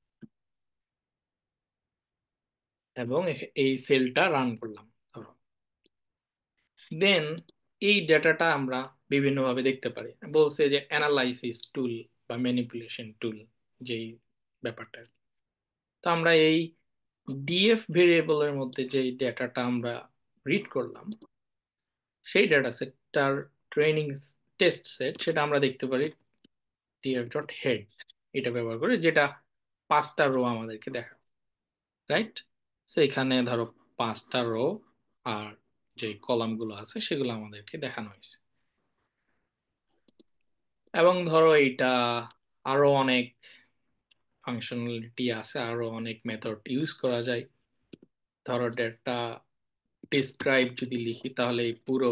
Speaker 1: এবং এই সেলটা রান করলাম ধরো। দেন এই ডেটাটা আমরা বিভিন্নভাবে দেখতে পারি। বলছে যে অ্যানালাইসিস টুল বা ম্যানিপুলেশন টুল, যেই ব্যাপারটা। তো আমরা এই ডিএফ ভেরিয়েবলের মধ্যে যে ডেটাটা আমরা রিড করলাম, সেই ডেটা সেটটার ট্রেনিং টেস্ট সেট, সেটা আমরা দেখতে পারি ডিএফ ডট হেড এটা ব্যবহার করে, যেটা 5টা রো আমাদেরকে দেখা, রাইট? সো এখানে ধরো 5টা রো আর যে কলামগুলো আছে সেগুলো আমাদেরকে দেখানো হয়েছে। এবং ধরো এইটা আরো অনেক ফাংশনালিটি আছে, আরো অনেক মেথড ইউজ করা যায়। ধরো ডেটা ডিসক্রাইব যদি লিখি, তাহলে এই পুরো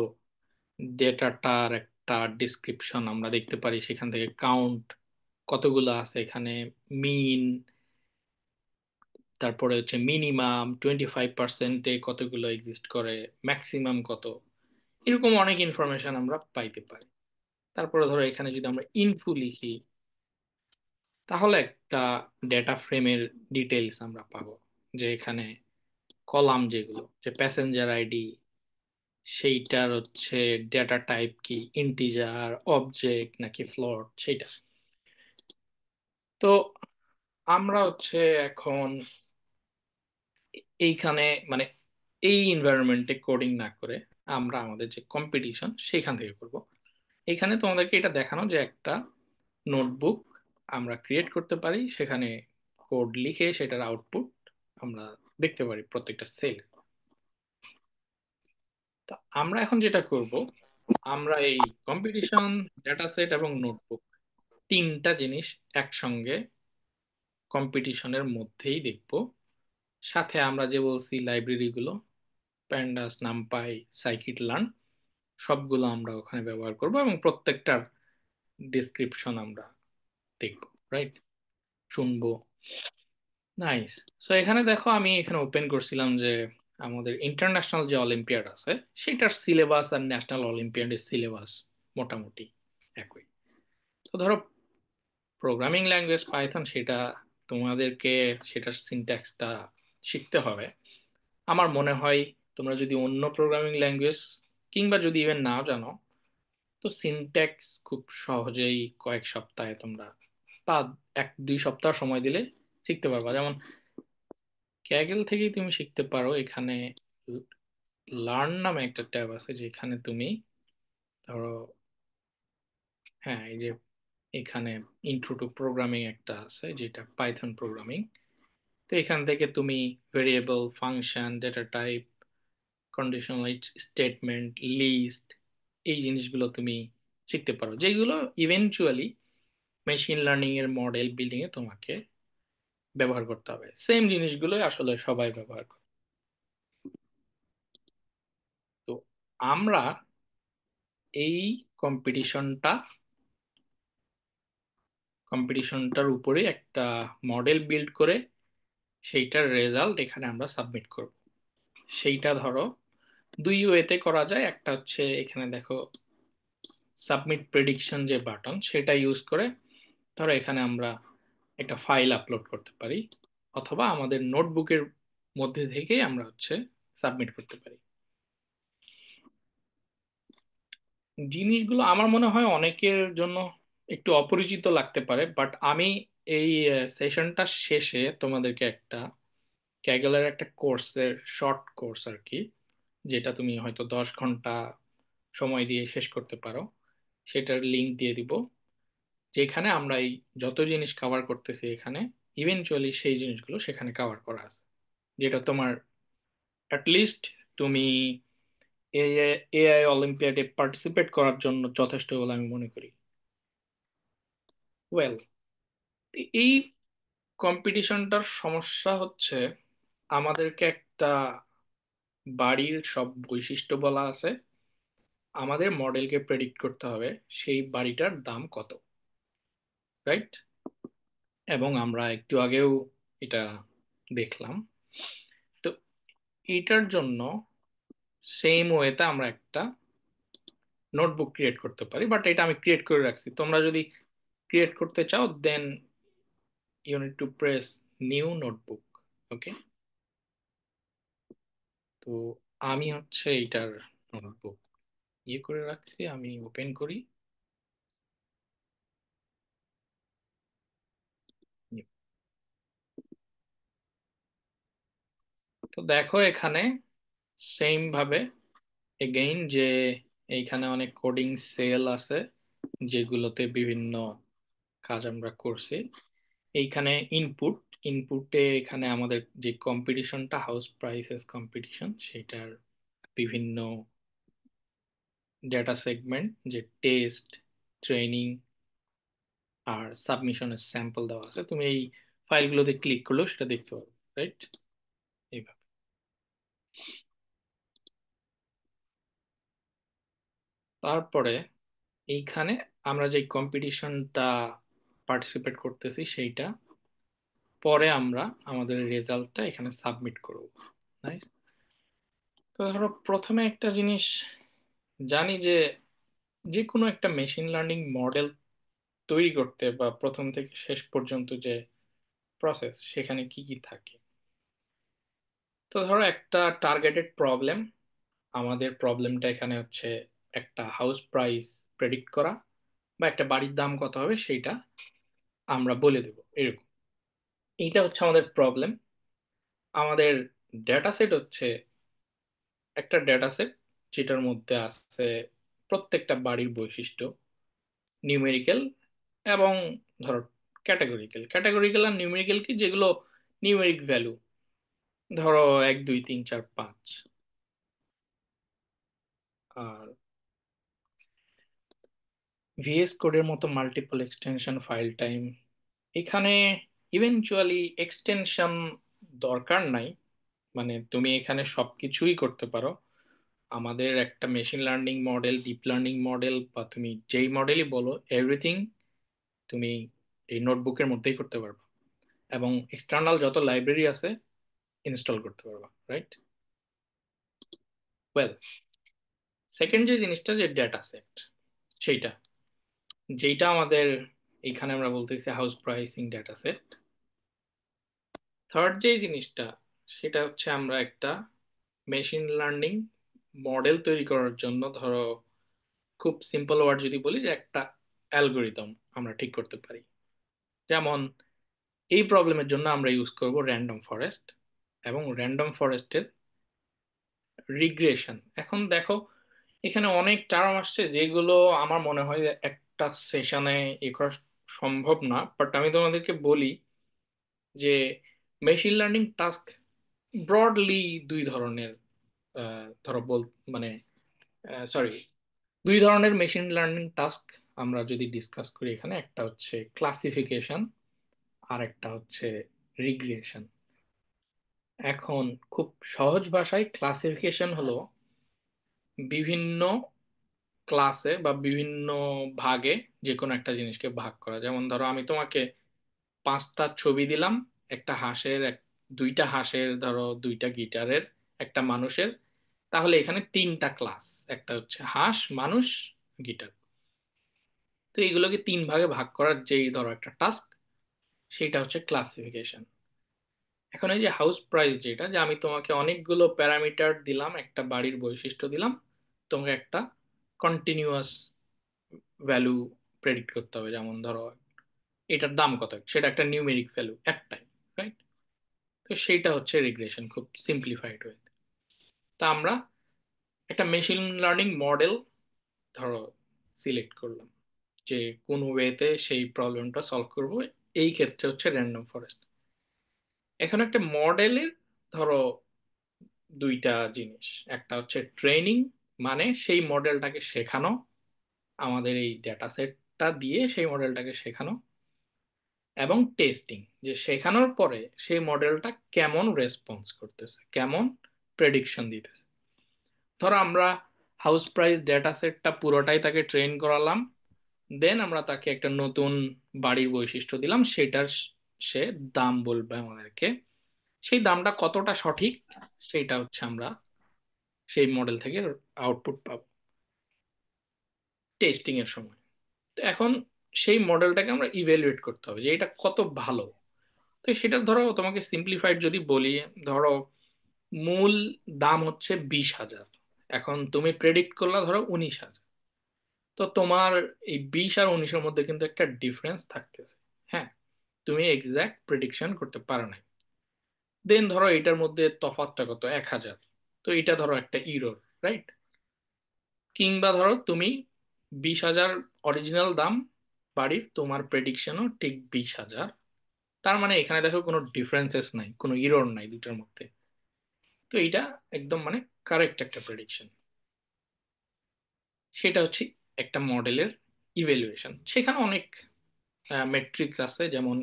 Speaker 1: ডেটাটার একটা ডিসক্রিপশন আমরা দেখতে পারি, সেখান থেকে কাউন্ট কতগুলো আছে এখানে, মিন, তারপরে হচ্ছে মিনিমাম 25%-এ কতগুলো এক্সিস্ট করে, ম্যাক্সিমাম কত, এরকম অনেক ইনফরমেশন আমরা পাইতে পারি। তারপরে ধরো এখানে যদি আমরা ইনফু লিখি, তাহলে একটা ডেটা ফ্রেমের ডিটেইলস আমরা পাবো, যে এখানে কলাম যেগুলো, যে প্যাসেঞ্জার আইডি, সেইটার হচ্ছে ডেটা টাইপ কি, ইন্টিজার, অবজেক্ট নাকি ফ্লোট, সেইটা। তো আমরা হচ্ছে এখন এইখানে মানে এই এনভায়রনমেন্টে কোডিং না করে আমরা আমাদের যে কম্পিটিশন সেখান থেকে করব। এখানে তোমাদেরকে এটা দেখানো যে একটা নোটবুক আমরা ক্রিয়েট করতে পারি, সেখানে কোড লিখে সেটার আউটপুট আমরা দেখতে পারি প্রত্যেকটা সেল। তো আমরা এখন যেটা করব, আমরা এই কম্পিটিশন, ডেটা সেট এবং নোটবুক তিনটা জিনিস একসঙ্গে কম্পিটিশনের মধ্যেই দেখব। সাথে আমরা যে বলছি লাইব্রেরিগুলো, প্যান্ডাস, নামপাই, সাইকিট লার্ন, সবগুলো আমরা ওখানে ব্যবহার করব এবং প্রত্যেকটার ডিসক্রিপশন আমরা দেখব, রাইট, শুনবো। নাইস। সো এখানে দেখো, আমি এখানে ওপেন করছিলাম যে আমাদের ইন্টারন্যাশনাল যে অলিম্পিয়াড আছে সেটার সিলেবাস আর ন্যাশনাল অলিম্পিয়াডের সিলেবাস মোটামুটি একই। তো ধরো প্রোগ্রামিং ল্যাঙ্গুয়েজ পাইথন, সেটা তোমাদেরকে সেটার সিনট্যাক্সটা শিখতে হবে। আমার মনে হয় তোমরা যদি অন্য প্রোগ্রামিং ল্যাঙ্গুয়েজ কিংবা যদি ইভেন নাও জানো, তো সিনট্যাক্স খুব সহজেই কয়েক সপ্তাহে তোমরা বা 1-2 সপ্তাহ সময় দিলে শিখতে পারবা। যেমন ক্যাগেল থেকেই তুমি শিখতে পারো। এখানে লার্ন নামে একটা ট্যাব আছে যেখানে তুমি ধরো, হ্যাঁ এই যে এখানে ইন্ট্রো টু প্রোগ্রামিং একটা আছে যেটা পাইথন প্রোগ্রামিং। তো এখান থেকে তুমি variable, function, data type, conditional statement, list, এই জিনিসগুলো তুমি শিখতে পারো, যেগুলো ইভেনচুয়ালি মেশিন লার্নিং এর মডেল বিল্ডিং এ তোমাকে ব্যবহার করতে হবে। সেম জিনিসগুলোই আসলে সবাই ব্যবহার করে। তো আমরা এই কম্পিটিশনটা কম্পিটিশনটার উপরে একটা মডেল বিল্ড করে সেইটার রেজাল্ট এখানে আমরা সাবমিট করব। সেইটা ধরো দুই ওয়েতে করা যায়। একটা হচ্ছে এখানে দেখো সাবমিট প্রেডিকশন যে বাটন, সেটা ইউজ করে ধরো এখানে আমরা একটা ফাইল আপলোড করতে পারি, অথবা আমাদের নোটবুকের মধ্যে থেকেই আমরা হচ্ছে সাবমিট করতে পারি। জিনিসগুলো আমার মনে হয় অনেকের জন্য একটু অপরিচিত লাগতে পারে, বাট আমি এই সেশনটা শেষে তোমাদেরকে একটা ক্যাগলের একটা কোর্সের শর্ট কোর্স আর কি, যেটা তুমি হয়তো 10 ঘন্টা সময় দিয়ে শেষ করতে পারো, সেটার লিংক দিয়ে দিব। যেখানে আমরা এই যত জিনিস কভার করতেছি এখানে ইভেনচুয়ালি সেই জিনিসগুলো সেখানে কভার করা আছে, যেটা তোমার অ্যাটলিস্ট তুমি এআই অলিম্পিয়াডে পার্টিসিপেট করার জন্য যথেষ্ট বলে আমি মনে করি। ওয়েল, এই কম্পিটিশনটার সমস্যা হচ্ছে আমাদেরকে একটা বাড়ির সব বৈশিষ্ট্য বলা আছে, আমাদের মডেলকে প্রেডিক্ট করতে হবে সেই বাড়িটার দাম কত, রাইট? এবং আমরা একটু আগেও এটা দেখলাম। তো এটার জন্য সেম ওয়েতে আমরা একটা নোটবুক ক্রিয়েট করতে পারি, বাট এটা আমি ক্রিয়েট করে রাখছি। তোমরা যদি ক্রিয়েট করতে চাও then you need to press new notebook. Okay, তো আমি হচ্ছে এইটার নোটবুক ইয়ে করে রাখছি, আমি ওপেন করি। তো দেখো এখানে সেম ভাবে এগেইন যে এইখানে অনেক কোডিং সেল আছে যেগুলোতে বিভিন্ন কাজ আমরা করছি। এইখানে ইনপুট, ইনপুটে এখানে আমাদের যে কম্পিটিশনটা হাউস প্রাইসেস কম্পিটিশন, সেটার বিভিন্ন ডেটা সেগমেন্ট, যে টেস্ট, ট্রেনিং আর সাবমিশনের স্যাম্পল দেওয়া আছে। তুমি এই ফাইলগুলোতে ক্লিক করলেও সেটা দেখতে পারো, রাইট? এইভাবে। তারপরে এইখানে আমরা যে কম্পিটিশনটা পার্টিসিপেট করতেছি সেইটা পরে আমরা আমাদের রেজাল্টটা এখানে সাবমিট করব। Nice? তো ধরো প্রথমে একটা জিনিস জানি যে যে কোনো একটা মেশিন লার্নিং মডেল তৈরি করতে বা প্রথম থেকে শেষ পর্যন্ত যে প্রসেস সেখানে কি কি থাকে। তো ধরো একটা টার্গেটেড প্রবলেম আমাদের প্রবলেমটা এখানে হচ্ছে একটা হাউস প্রাইস প্রেডিক্ট করা বা একটা বাড়ির দাম কত হবে সেইটা আমরা বলে দেব এরকম। এইটা হচ্ছে আমাদের প্রবলেম। আমাদের ডেটা সেট হচ্ছে একটা ডেটা সেট যেটার মধ্যে আছে প্রত্যেকটা বাড়ির বৈশিষ্ট্য, নিউমেরিক্যাল এবং ধরো ক্যাটাগরিক্যাল। ক্যাটাগরিক্যাল আর নিউমেরিক্যাল কি, যেগুলো নিউমেরিক ভ্যালু, ধরো 1 2 3 4 5। আর ভিএস কোডের মতো মাল্টিপল এক্সটেনশন, ফাইল টাইম, এখানে ইভেনচুয়ালি এক্সটেনশন দরকার নাই। মানে তুমি এখানে সবকিছুই করতে পারো। আমাদের একটা machine learning model, deep learning model, বা তুমি যেই মডেলই বলো, এভরিথিং তুমি এই নোটবুকের মধ্যেই করতে পারবে এবং এক্সটার্নাল যত লাইব্রেরি আছে ইনস্টল করতে পারবা, রাইট? ওয়েল, সেকেন্ড যে জিনিসটা, যে ডেটা সেট, সেইটা যেটা আমাদের এখানে আমরা বলতেছি house pricing data set. Third যে জিনিসটা, সেটা হচ্ছে আমরা একটা মেশিন লার্নিং মডেল তৈরি করার জন্য, ধরো খুব সিম্পল ওয়ার্ড যদি বলি, যে একটা অ্যালগোরিদম আমরা ঠিক করতে পারি। যেমন এই প্রবলেমের জন্য আমরা ইউজ করব র্যান্ডম ফরেস্ট এবং র্যান্ডম ফরেস্টের রিগ্রেশন। এখন দেখো, এখানে অনেক টার্ম আসছে যেগুলো আমার মনে হয় যে একটা সেশনে এ করা সম্ভব না, বাট আমি তোমাদেরকে বলি যে মেশিন লার্নিং টাস্ক ব্রডলি দুই ধরনের। ধরো মানে সরি, দুই ধরনের মেশিন লার্নিং টাস্ক আমরা যদি ডিসকাস করি এখানে, একটা হচ্ছে ক্লাসিফিকেশন আর একটা হচ্ছে রিগ্রেশন। এখন খুব সহজ ভাষায় ক্লাসিফিকেশন হলো বিভিন্ন ক্লাসে বা বিভিন্ন ভাগে যে কোনো একটা জিনিসকে ভাগ করা। যেমন ধরো আমি তোমাকে 5টা ছবি দিলাম, একটা হাঁসের, দুইটা হাঁসের, ধরো দুইটা গিটারের, একটা মানুষের। তাহলে এখানে 3টা ক্লাস, একটা হচ্ছে হাঁস, মানুষ, গিটার। তো এইগুলোকে 3 ভাগে ভাগ করার যেই ধরো একটা টাস্ক, সেটা হচ্ছে ক্লাসিফিকেশন। এখন এই যে হাউস প্রাইস, যেটা যে আমি তোমাকে অনেকগুলো প্যারামিটার দিলাম, একটা বাড়ির বৈশিষ্ট্য দিলাম, তোমাকে একটা কন্টিনিউয়াস ভ্যালু প্রেডিক্ট করতে হবে। যেমন ধরো এটার দাম কত, সেটা একটা নিউমেরিক ভ্যালু একটাই, রাইট? তো সেইটা হচ্ছে রিগ্রেশন, খুব সিম্পলিফাইড ওয়ে। তা আমরা একটা মেশিন লার্নিং মডেল ধরো সিলেক্ট করলাম যে কোন ওয়েতে সেই প্রবলেমটা সলভ করব। এই ক্ষেত্রে হচ্ছে র্যান্ডম ফরেস্ট। এখন একটা মডেলের ধরো দুইটা জিনিস, একটা হচ্ছে ট্রেনিং, মানে সেই মডেলটাকে শেখানো, আমাদের এই ডেটা সেটটা দিয়ে সেই মডেলটাকে শেখানো, এবং টেস্টিং, যে শেখানোর পরে সেই মডেলটা কেমন রেসপন্স করতেছে, কেমন প্রেডিকশন দিতেছে। ধরো আমরা হাউস প্রাইস ডেটা সেটটা পুরোটাই তাকে ট্রেন করালাম, দেন আমরা তাকে একটা নতুন বাড়ির বৈশিষ্ট্য দিলাম, সেটার সে দাম বলবে আমাদেরকে। সেই দামটা কতটা সঠিক, সেটা হচ্ছে আমরা সেই মডেল থেকে আউটপুট পাবো টেস্টিং এর সময়। তো এখন সেই মডেলটাকে আমরা ইভ্যালুয়েট করতে হবে যে এটা কত ভালো। তো সেটা ধরো তোমাকে সিম্পলিফাইড যদি বলি, ধরো মূল দাম হচ্ছে 20,000, এখন তুমি প্রেডিক্ট করলা ধরো 19,000। তো তোমার এই 20 আর 19-এর মধ্যে কিন্তু একটা ডিফারেন্স থাকতেছে। হ্যাঁ, তুমি এক্সাক্ট প্রেডিকশন করতে পারো না। দেন ধরো এটার মধ্যে তফাৎটা কত, 1,000। তো এটা ধরো একটা ইরর, রাইট? কিংবা ধরো তুমি 20,000 অরিজিনাল দাম বাড়ির, তোমার প্রেডিকশনও ঠিক 20,000। তার মানে এখানে দেখো কোনো ডিফারেন্সেস নাই, কোনো ইরর নাই দুটার মধ্যে। তো এটা একদম মানে কারেক্ট একটা প্রেডিকশন। সেটা হচ্ছে একটা মডেলের ইভ্যালুয়েশন। সেখানে অনেক মেট্রিক্স আছে, যেমন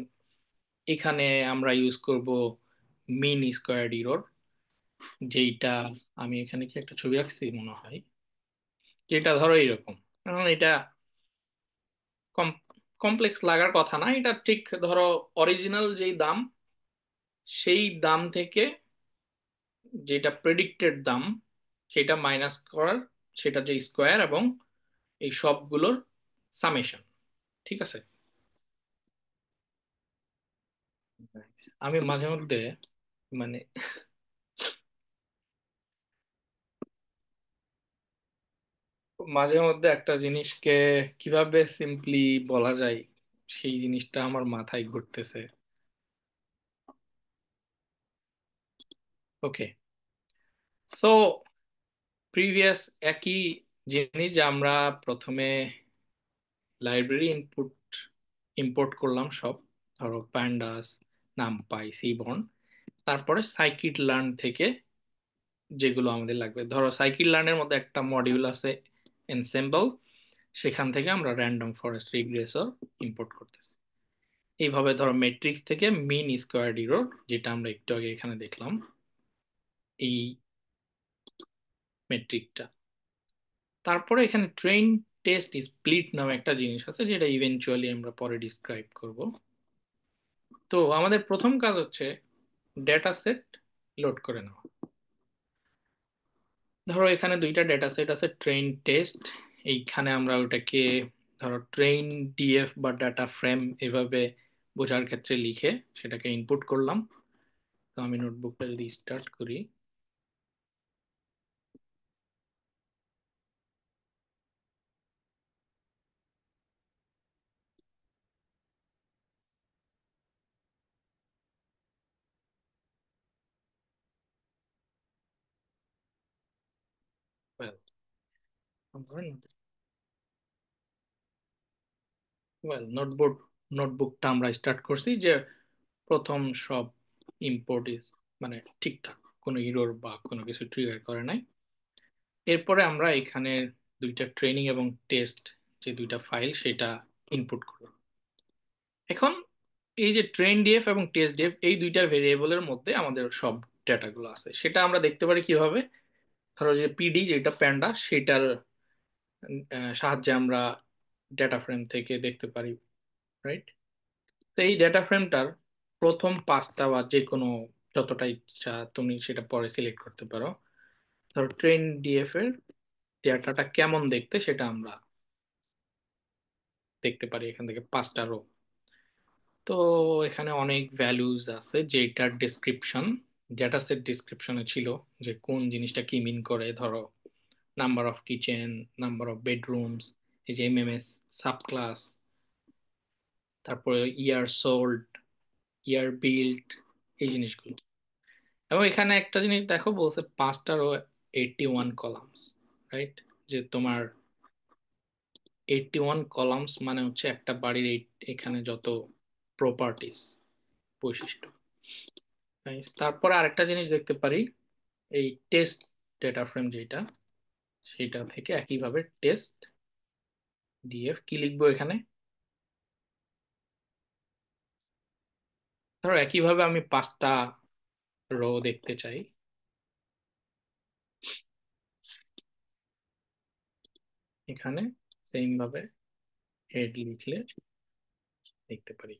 Speaker 1: এখানে আমরা ইউজ করব মিন স্কোয়ার্ড ইরর, যেইটা আমি এখানে কি একটা ছবি রাখছি মনে হয়, যেটা ধরো এরকম। এখন এটা কমপ্লেক্স লাগার কথা না, এটা ঠিক ধরো অরিজিনাল যেই দাম, সেই দাম থেকে যেটা প্রেডিক্টেড দাম, সেটা মাইনাস করার, সেটা যে স্কোয়ার এবং এই সবগুলোর সামেশন। ঠিক আছে? আমি মাঝে মধ্যে মানে মাঝে মধ্যে একটা জিনিসকে কিভাবে সিম্পলি বলা যায় সেই জিনিসটা আমার মাথায় ঘুরতেছে। ওকে, সো প্রিভিয়াস একই জিনিস যে আমরা প্রথমে লাইব্রেরি ইম্পোর্ট করলাম সব, ধরো প্যান্ডাস, নামপাই, সিবর্ন, তারপরে সাইকিট লার্ন থেকে যেগুলো আমাদের লাগবে, ধরো সাইকিট লার্নের মধ্যে একটা মডিউল আছে এনসেম্বল, সেখান থেকে আমরা র্যান্ডম ফরেস্ট রিগ্রেসর ইম্পোর্ট করতেছি। এইভাবে ধরো ম্যাট্রিক্স থেকে মিন স্কোয়ার ইরর, যেটা আমরা একটু আগে এখানে দেখলাম, এই মেট্রিকটা। তারপরে এখানে ট্রেন টেস্ট স্প্লিট নামে একটা জিনিস আছে, যেটা ইভেনচুয়ালি আমরা পরে ডিসক্রাইব করব। তো আমাদের প্রথম কাজ হচ্ছে ডেটা সেট লোড করে নেওয়া। ধরো এখানে দুইটা ডেটা সেট আছে, ট্রেন টেস্ট। এইখানে আমরা ওটাকে ধরো ট্রেন ডিএফ বা ডাটা ফ্রেম এভাবে বোঝার ক্ষেত্রে লিখে সেটাকে ইনপুট করলাম। তো আমি নোটবুকটা যদি স্টার্ট করি, well, নোটবুকটা আমরা স্টার্ট করছি যে প্রথম সব ইম্পোর্ট ইজ মানে ঠিকঠাক, কোনো ইরর বা কোনো কিছু ট্রিগার করে নাই। এরপরে আমরা এখানে দুইটা ট্রেনিং এবং টেস্ট যে দুইটা ফাইল সেটা ইনপুট করব। এখন এই যে ট্রেন ডিএফ এবং টেস্ট ডিএফ এই দুইটা ভেরিয়েবলের মধ্যে আমাদের সব ডেটাগুলো আছে, সেটা আমরা দেখতে পারি কিভাবে। ধরো যে পিডি যেটা প্যান্ডা, সেটার সাহায্যে আমরা ডেটা ফ্রেম থেকে দেখতে পারি, রাইট? তো এই ডেটা ফ্রেমটার প্রথম পাঁচটা বা যে কোনো যতটা ইচ্ছা তুমি সেটা পরে সিলেক্ট করতে পারো। ধরো ট্রেন ডিএফ এর ডেটাটা কেমন দেখতে সেটা আমরা দেখতে পারি এখান থেকে পাঁচটা রো। তো এখানে অনেক ভ্যালুজ আছে যেটার ডিসক্রিপশন ডেটা সেট ডিসক্রিপশনে ছিল, যে কোন জিনিসটা কি মিন করে। ধরো number of kitchen, number of bedrooms, এই যে এমএমএস সাব ক্লাস, তারপরে ইয়ার সোল্ড, ইয়ার বিল্ড, এই জিনিসগুলো। এবং এখানে একটা জিনিস দেখো, বলছে পাঁচটা রো, 81 কলামস, রাইট? যে তোমার 81 কলামস মানে হচ্ছে একটা বাড়ির এখানে যত প্রপার্টিস, বৈশিষ্ট্য। Nice. তারপরে আরেকটা জিনিস দেখতে পারি, এই টেস্ট ডেটা ফ্রেম যেটা, সেটা থেকে একইভাবে টেস্ট ডিএফ কি লিখবো এখানে। ধরো একইভাবে আমি পাঁচটা রো দেখতে চাই, এখানে সেম ভাবে হেড লিখলে দেখতে পারি।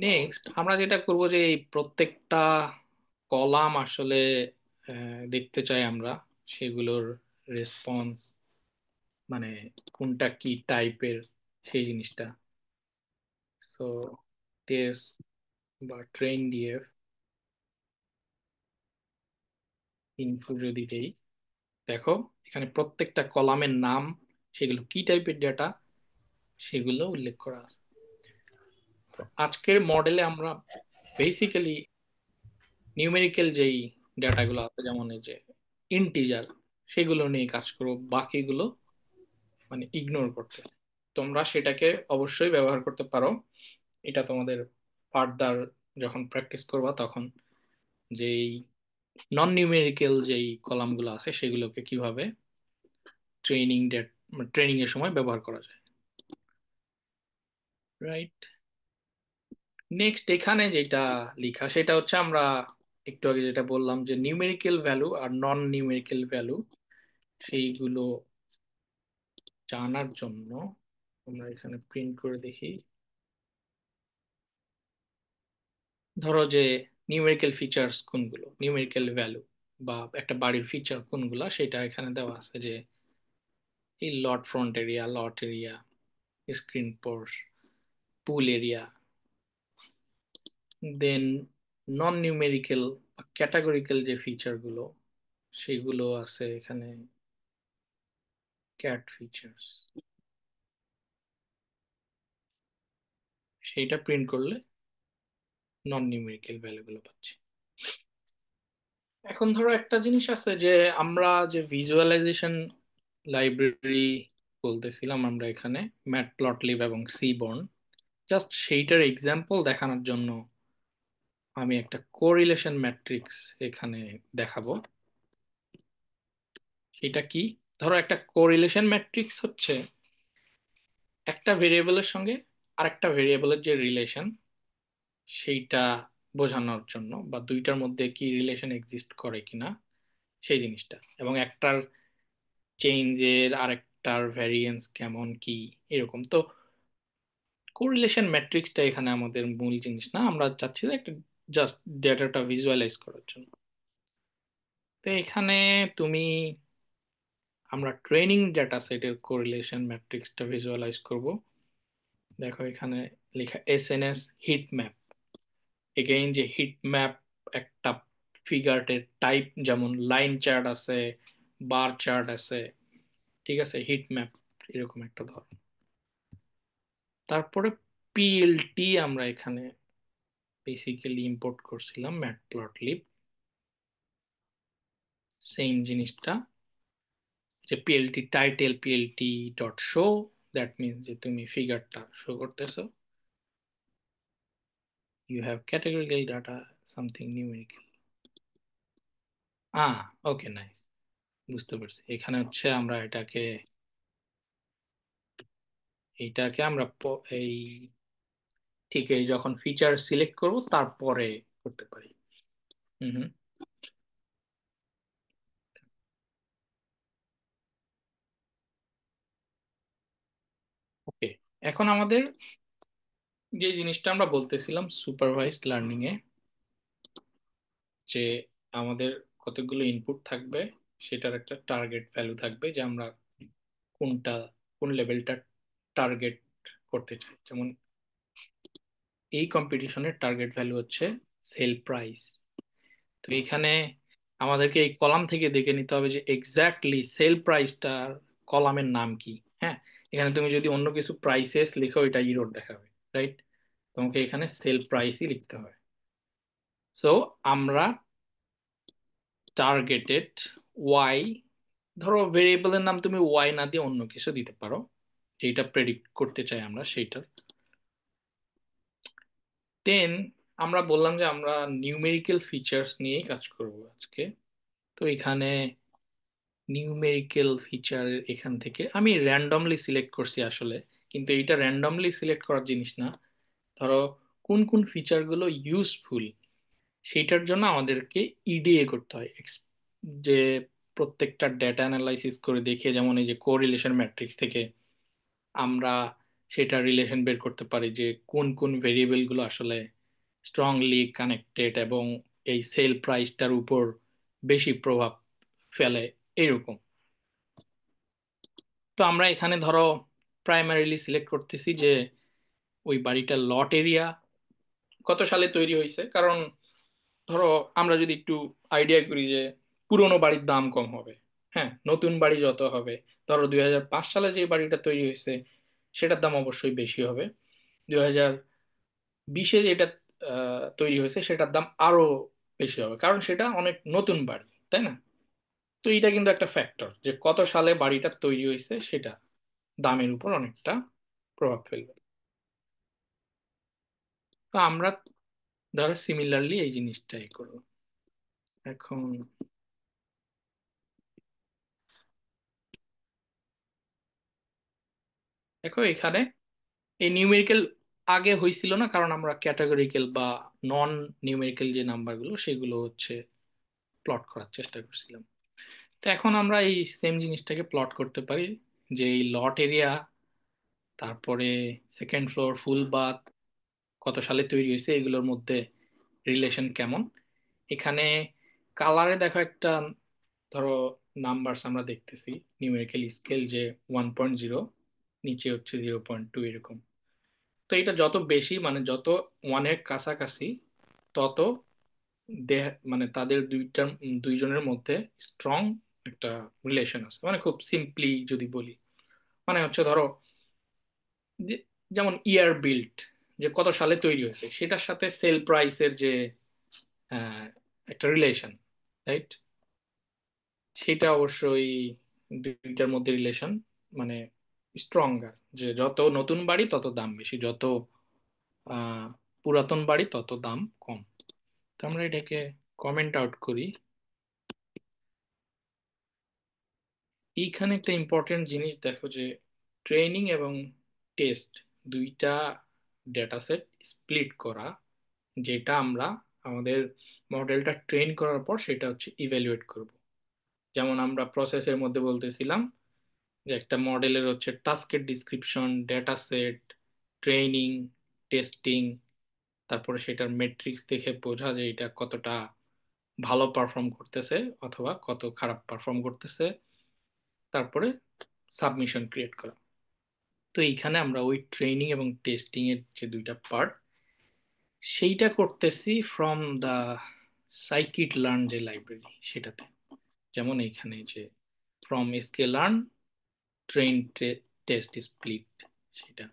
Speaker 1: নেক্সট আমরা যেটা করব যে এই প্রত্যেকটা কলাম আসলে দেখতে চাই আমরা, সেগুলোর রেসপন্স মানে কোনটা কি টাইপের সেই জিনিসটা। সো টেস্ট বা ট্রেন ডিএফ ইনফো যদি দেই, দেখো এখানে প্রত্যেকটা কলামের নাম, সেগুলো কি টাইপের ডেটা সেগুলো উল্লেখ করা আছে। তো আজকের মডেলে আমরা বেসিক্যালি নিউমেরিক্যাল যেই ডেটাগুলো আছে, যেমন এই যে ইন্টিজার, সেগুলো নিয়ে কাজ করবো, বাকিগুলো মানে ইগনোর করতে। তোমরা সেটাকে অবশ্যই ব্যবহার করতে পারো, এটা তোমাদের ফার্দার যখন প্র্যাকটিস করবা তখন যেই নন নিউমেরিক্যাল যেই কলামগুলো আছে সেগুলোকে কিভাবে ট্রেনিং এর সময় ব্যবহার করা যায়, রাইট? নেক্সট এখানে যেটা লেখা সেটা হচ্ছে আমরা একটু আগে যেটা বললাম যে নিউমেরিক্যাল ভ্যালু আর নন নিউমেরিক্যাল ভ্যালু সেইগুলো জানার জন্য আমরা এখানে প্রিন্ট করে দেখি। ধরো যে নিউমেরিক্যাল ফিচার্স কোনগুলো, নিউমেরিক্যাল ভ্যালু বা একটা বাড়ির ফিচার কোনগুলা, সেটা এখানে দেওয়া আছে যে এই lot front area, lot area, screen porch, pool area. Then non numerical categorical যে ফিচার গুলো সেগুলো আছে এখানে, ক্যাট ফিচার্স, সেইটা প্রিন্ট করলে নন নিউমেরিক্যাল ভ্যালুগুলো পাচ্ছি। এখন ধরো একটা জিনিস আছে যে আমরা যে ভিজুয়ালাইজেশন লাইব্রেরি বলতেছিলাম আমরা এখানে, ম্যাটপ্লটলিব এবং সিবর্ন, জাস্ট সেইটার এক্সাম্পল দেখানোর জন্য আমি একটা কোরিলেশন ম্যাট্রিক্স এখানে দেখাবো। সেটা কি? ধরো একটা কোরিলেশন ম্যাট্রিক্স হচ্ছে একটা ভেরিয়েবলের সঙ্গে আরেকটা ভেরিয়েবলের যে রিলেশন সেইটা বোঝানোর জন্য, বা দুইটার মধ্যে কি রিলেশন এক্সিস্ট করে কিনা সেই জিনিসটা, এবং একটার চেঞ্জের আরেকটার ভ্যারিয়েন্স কেমন কি, এরকম তো। কোরিলেশন ম্যাট্রিক্সটা এখানে আমাদের মূল জিনিস না, আমরা চাচ্ছি যে একটা জাস্ট ডেটাটা ভিজুয়ালাইজ করার জন্য। তো এখানে তুমি, আমরা ট্রেনিং ডেটা সেটের কোরিলেশন ম্যাট্রিক্সটা ভিজুয়ালাইজ করব। দেখো এখানে লেখা এসএনএস হিট ম্যাপ। এগেইন যে হিট ম্যাপ একটা ফিগারের টাইপ, যেমন লাইন চার্ট আছে, বার চার্ট আছে, ঠিক আছে, হিট ম্যাপ এরকম একটা ধরন। তারপরে পিএলটি আমরা এখানে বেসিক্যালি ইম্পোর্ট করছিলাম ম্যাটপ্লটলিব, সেম জিনিসটা, যে PLT title PLT dot show, that means যে তুমি ফিগারটা শো করতেছো, you have categorical data something numerical. Okay, nice, বুঝতে পারছি। এখানে হচ্ছে আমরা এইটাকে আমরা এই ঠিক এই যখন ফিচার সিলেক্ট করব তারপরে করতে পারি। হুম হুম। ওকে, এখন আমাদের যে জিনিসটা আমরা বলতেছিলাম সুপারভাইজড লার্নিং এ, যে আমাদের কতগুলো ইনপুট থাকবে, সেটার একটা টার্গেট ভ্যালু থাকবে, যে আমরা কোনটা, কোন লেভেলটা টার্গেট করতে চাই। যেমন এই কম্পিটিশনের টার্গেট ভ্যালু হচ্ছে সেল প্রাইস। তো এখানে আমাদেরকে এই কলাম থেকে দেখে নিতে হবে যে এক্স্যাক্টলি সেল প্রাইসটার কলামের নাম কি। হ্যাঁ, এখানে তুমি যদি অন্য কিছু প্রাইসেস লিখো এটা ইরর দেখাবে, রাইট? তোমাকে এখানে সেল প্রাইসই লিখতে হবে। সো আমরা টার্গেটেড ওয়াই, ধরো ভেরিয়েবলের নাম তুমি ওয়াই না দিয়ে অন্য কিছু দিতে পারো, যেটা প্রেডিক্ট করতে চাই আমরা সেইটার। দেন আমরা বললাম যে আমরা নিউমেরিক্যাল ফিচার্স নিয়েই কাজ করব আজকে। তো এখানে নিউমেরিক্যাল ফিচার এখান থেকে আমি র্যান্ডমলি সিলেক্ট করছি আসলে, কিন্তু এইটা র্যান্ডমলি সিলেক্ট করার জিনিস না। ধরো কোন কোন ফিচারগুলো ইউজফুল সেইটার জন্য আমাদেরকে ইডিএ করতে হয়, যে প্রত্যেকটা ডেটা অ্যানালাইসিস করে দেখে, যেমন এই যে কোরিলেশন ম্যাট্রিক্স থেকে আমরা সেটা রিলেশন বের করতে পারি যে কোন কোন ভেরিয়েবল গুলো আসলে স্ট্রংলি কানেক্টেড এবং এই সেল প্রাইসটার উপর বেশি প্রভাব ফেলে, এইরকম। তো আমরা এখানে ধরো প্রাইমারিলি সিলেক্ট করতেছি যে ওই বাড়িটার লট এরিয়া কত সালে তৈরি হয়েছে, কারণ ধরো আমরা যদি একটু আইডিয়া করি যে পুরোনো বাড়ির দাম কম হবে, হ্যাঁ, নতুন বাড়ি যত হবে, ধরো 2005 সালে যে বাড়িটা তৈরি হয়েছে সেটার দাম অবশ্যই বেশি হবে। 2020-এ যেটা তৈরি হয়েছে সেটার দাম আরো বেশি হবে, কারণ সেটা অনেক নতুন বাড়ি, তাই না? তো এটা কিন্তু একটা ফ্যাক্টর, যে কত সালে বাড়িটা তৈরি হয়েছে সেটা দামের উপর অনেকটা প্রভাব ফেলবে। তো আমরা ধরো সিমিলারলি এই জিনিসটাই করবো। এখন দেখো এখানে এই নিউমেরিক্যাল আগে হয়েছিল না, কারণ আমরা ক্যাটাগরিক্যাল বা নন নিউমেরিক্যাল যে নাম্বারগুলো সেগুলো হচ্ছে প্লট করার চেষ্টা করছিলাম। তো এখন আমরা এই সেম জিনিসটাকে প্লট করতে পারি, যে এই লট এরিয়া, তারপরে সেকেন্ড ফ্লোর, ফুল বাথ কত সালে তৈরি হয়েছে, এগুলোর মধ্যে রিলেশন কেমন। এখানে কালারে দেখো একটা, ধরো নাম্বারস আমরা দেখতেছি নিউমেরিক্যাল স্কেল যে 1.0, নিচে হচ্ছে 0.2, এরকম। তো এটা যত বেশি মানে যত ওয়ানের কাছাকাছি তত দেহ মানে তাদের দুইজনের মধ্যে স্ট্রং একটা রিলেশন আছে, মানে খুব সিম্পলি যদি বলি, মানে হচ্ছে ধরো যেমন ইয়ার বিল্ট, যে কত সালে তৈরি হয়েছে, সেটার সাথে সেল প্রাইসের যে আহ, একটা রিলেশন, রাইট? সেটা অবশ্যই দুইটার মধ্যে রিলেশন মানে স্ট্রঙ্গার, যে যত নতুন বাড়ি তত দাম বেশি, যত আহ, পুরাতন বাড়ি তত দাম কম। তো আমরা এটাকে কমেন্ট আউট করি। এইখানে একটা ইম্পর্টেন্ট জিনিস দেখো, যে ট্রেনিং এবং টেস্ট দুইটা ডেটা সেট স্প্লিট করা, যেটা আমরা আমাদের মডেলটা ট্রেন করার পর সেটা হচ্ছে ইভ্যালুয়েট করব। যেমন আমরা প্রসেসের মধ্যে বলতেছিলাম যে একটা মডেলের হচ্ছে টাস্কের description, data set, training, testing, তারপরে সেটার মেট্রিক্স দেখে বোঝা যে এটা কতটা ভালো পারফর্ম করতেছে অথবা কত খারাপ পারফর্ম করতেছে, তারপরে সাবমিশন ক্রিয়েট করা। তো এইখানে আমরা ওই ট্রেনিং এবং টেস্টিং এর যে দুইটা পার্ট, সেইটা করতেছি ফ্রম দা সাইকিট লার্ন যে লাইব্রেরি সেটাতে। যেমন এইখানে যে from SK learn train test split, সেটা।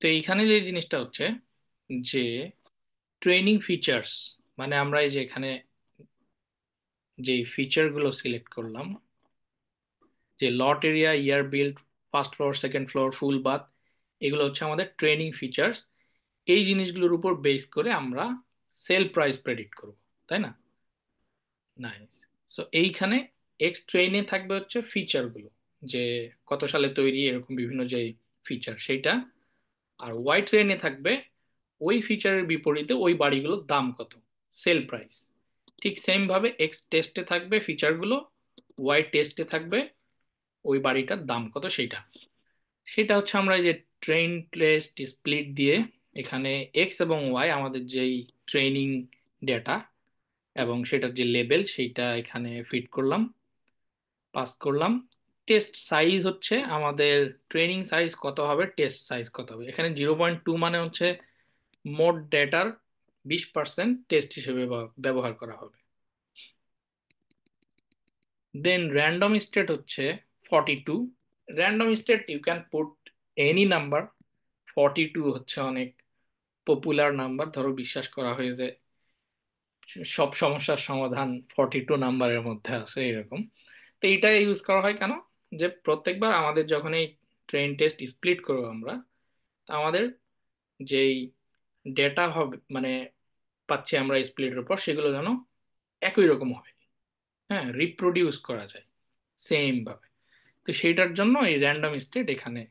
Speaker 1: তো এইখানে যে জিনিসটা হচ্ছে যে ট্রেনিং ফিচার্স, মানে আমরা এই যে এখানে যে ফিচার গুলো সিলেক্ট করলাম, যে lot area, year build, first floor, second floor, full bath, এগুলো হচ্ছে আমাদের ট্রেনিং ফিচার্স। এই জিনিসগুলোর উপর বেস করে আমরা সেল প্রাইস প্রেডিক্ট করব, তাই না? নাইস। সো এইখানে এক্স ট্রেইনে থাকবে হচ্ছে ফিচার গুলো, যে কত সালে তৈরি এরকম বিভিন্ন যে ফিচার সেইটা। আর ওয়াই ট্রেইনে থাকবে ওই ফিচারের বিপরীতে ওই বাড়িগুলোর দাম কত, সেল প্রাইস। ঠিক সেম ভাবে এক্স টেস্টে থাকবে ফিচারগুলো, ওয়াই টেস্টে থাকবে ওই বাড়িটার দাম কত সেইটা। সেটা হচ্ছে আমরা এই যে ট্রেন টেস্ট স্প্লিট দিয়ে এখানে এক্স এবং ওয়াই আমাদের যেই ট্রেনিং ডেটা এবং সেটার যে লেবেল সেইটা এখানে ফিট করলাম, পাস করলাম। টেস্ট সাইজ হচ্ছে আমাদের ট্রেনিং সাইজ কত হবে, টেস্ট সাইজ কত হবে। এখানে 0.2 মানে হচ্ছে মোট ডেটার 20% টেস্ট হিসেবে ব্যবহার করা হবে। দেন র্যান্ডম স্টেট হচ্ছে 42। Random state you can put any number. 42 হচ্ছে অনেক পপুলার নাম্বার, ধরো বিশ্বাস করা হয় যে সব সমস্যার সমাধান 42 নাম্বারের মধ্যে আছে এরকম। তো এইটা ইউজ করা হয় কেন, যে প্রত্যেকবার আমাদের যখন এই ট্রেন টেস্ট স্প্লিট করবো আমরা, তা আমাদের যেই ডেটা হবে মানে পাচ্ছি আমরা স্প্লিটের পর, সেগুলো যেন একই রকম হয়, হ্যাঁ, রিপ্রোডিউস করা যায় সেম ভাবে। তো সেইটার জন্য এই র্যান্ডম স্টেট এখানে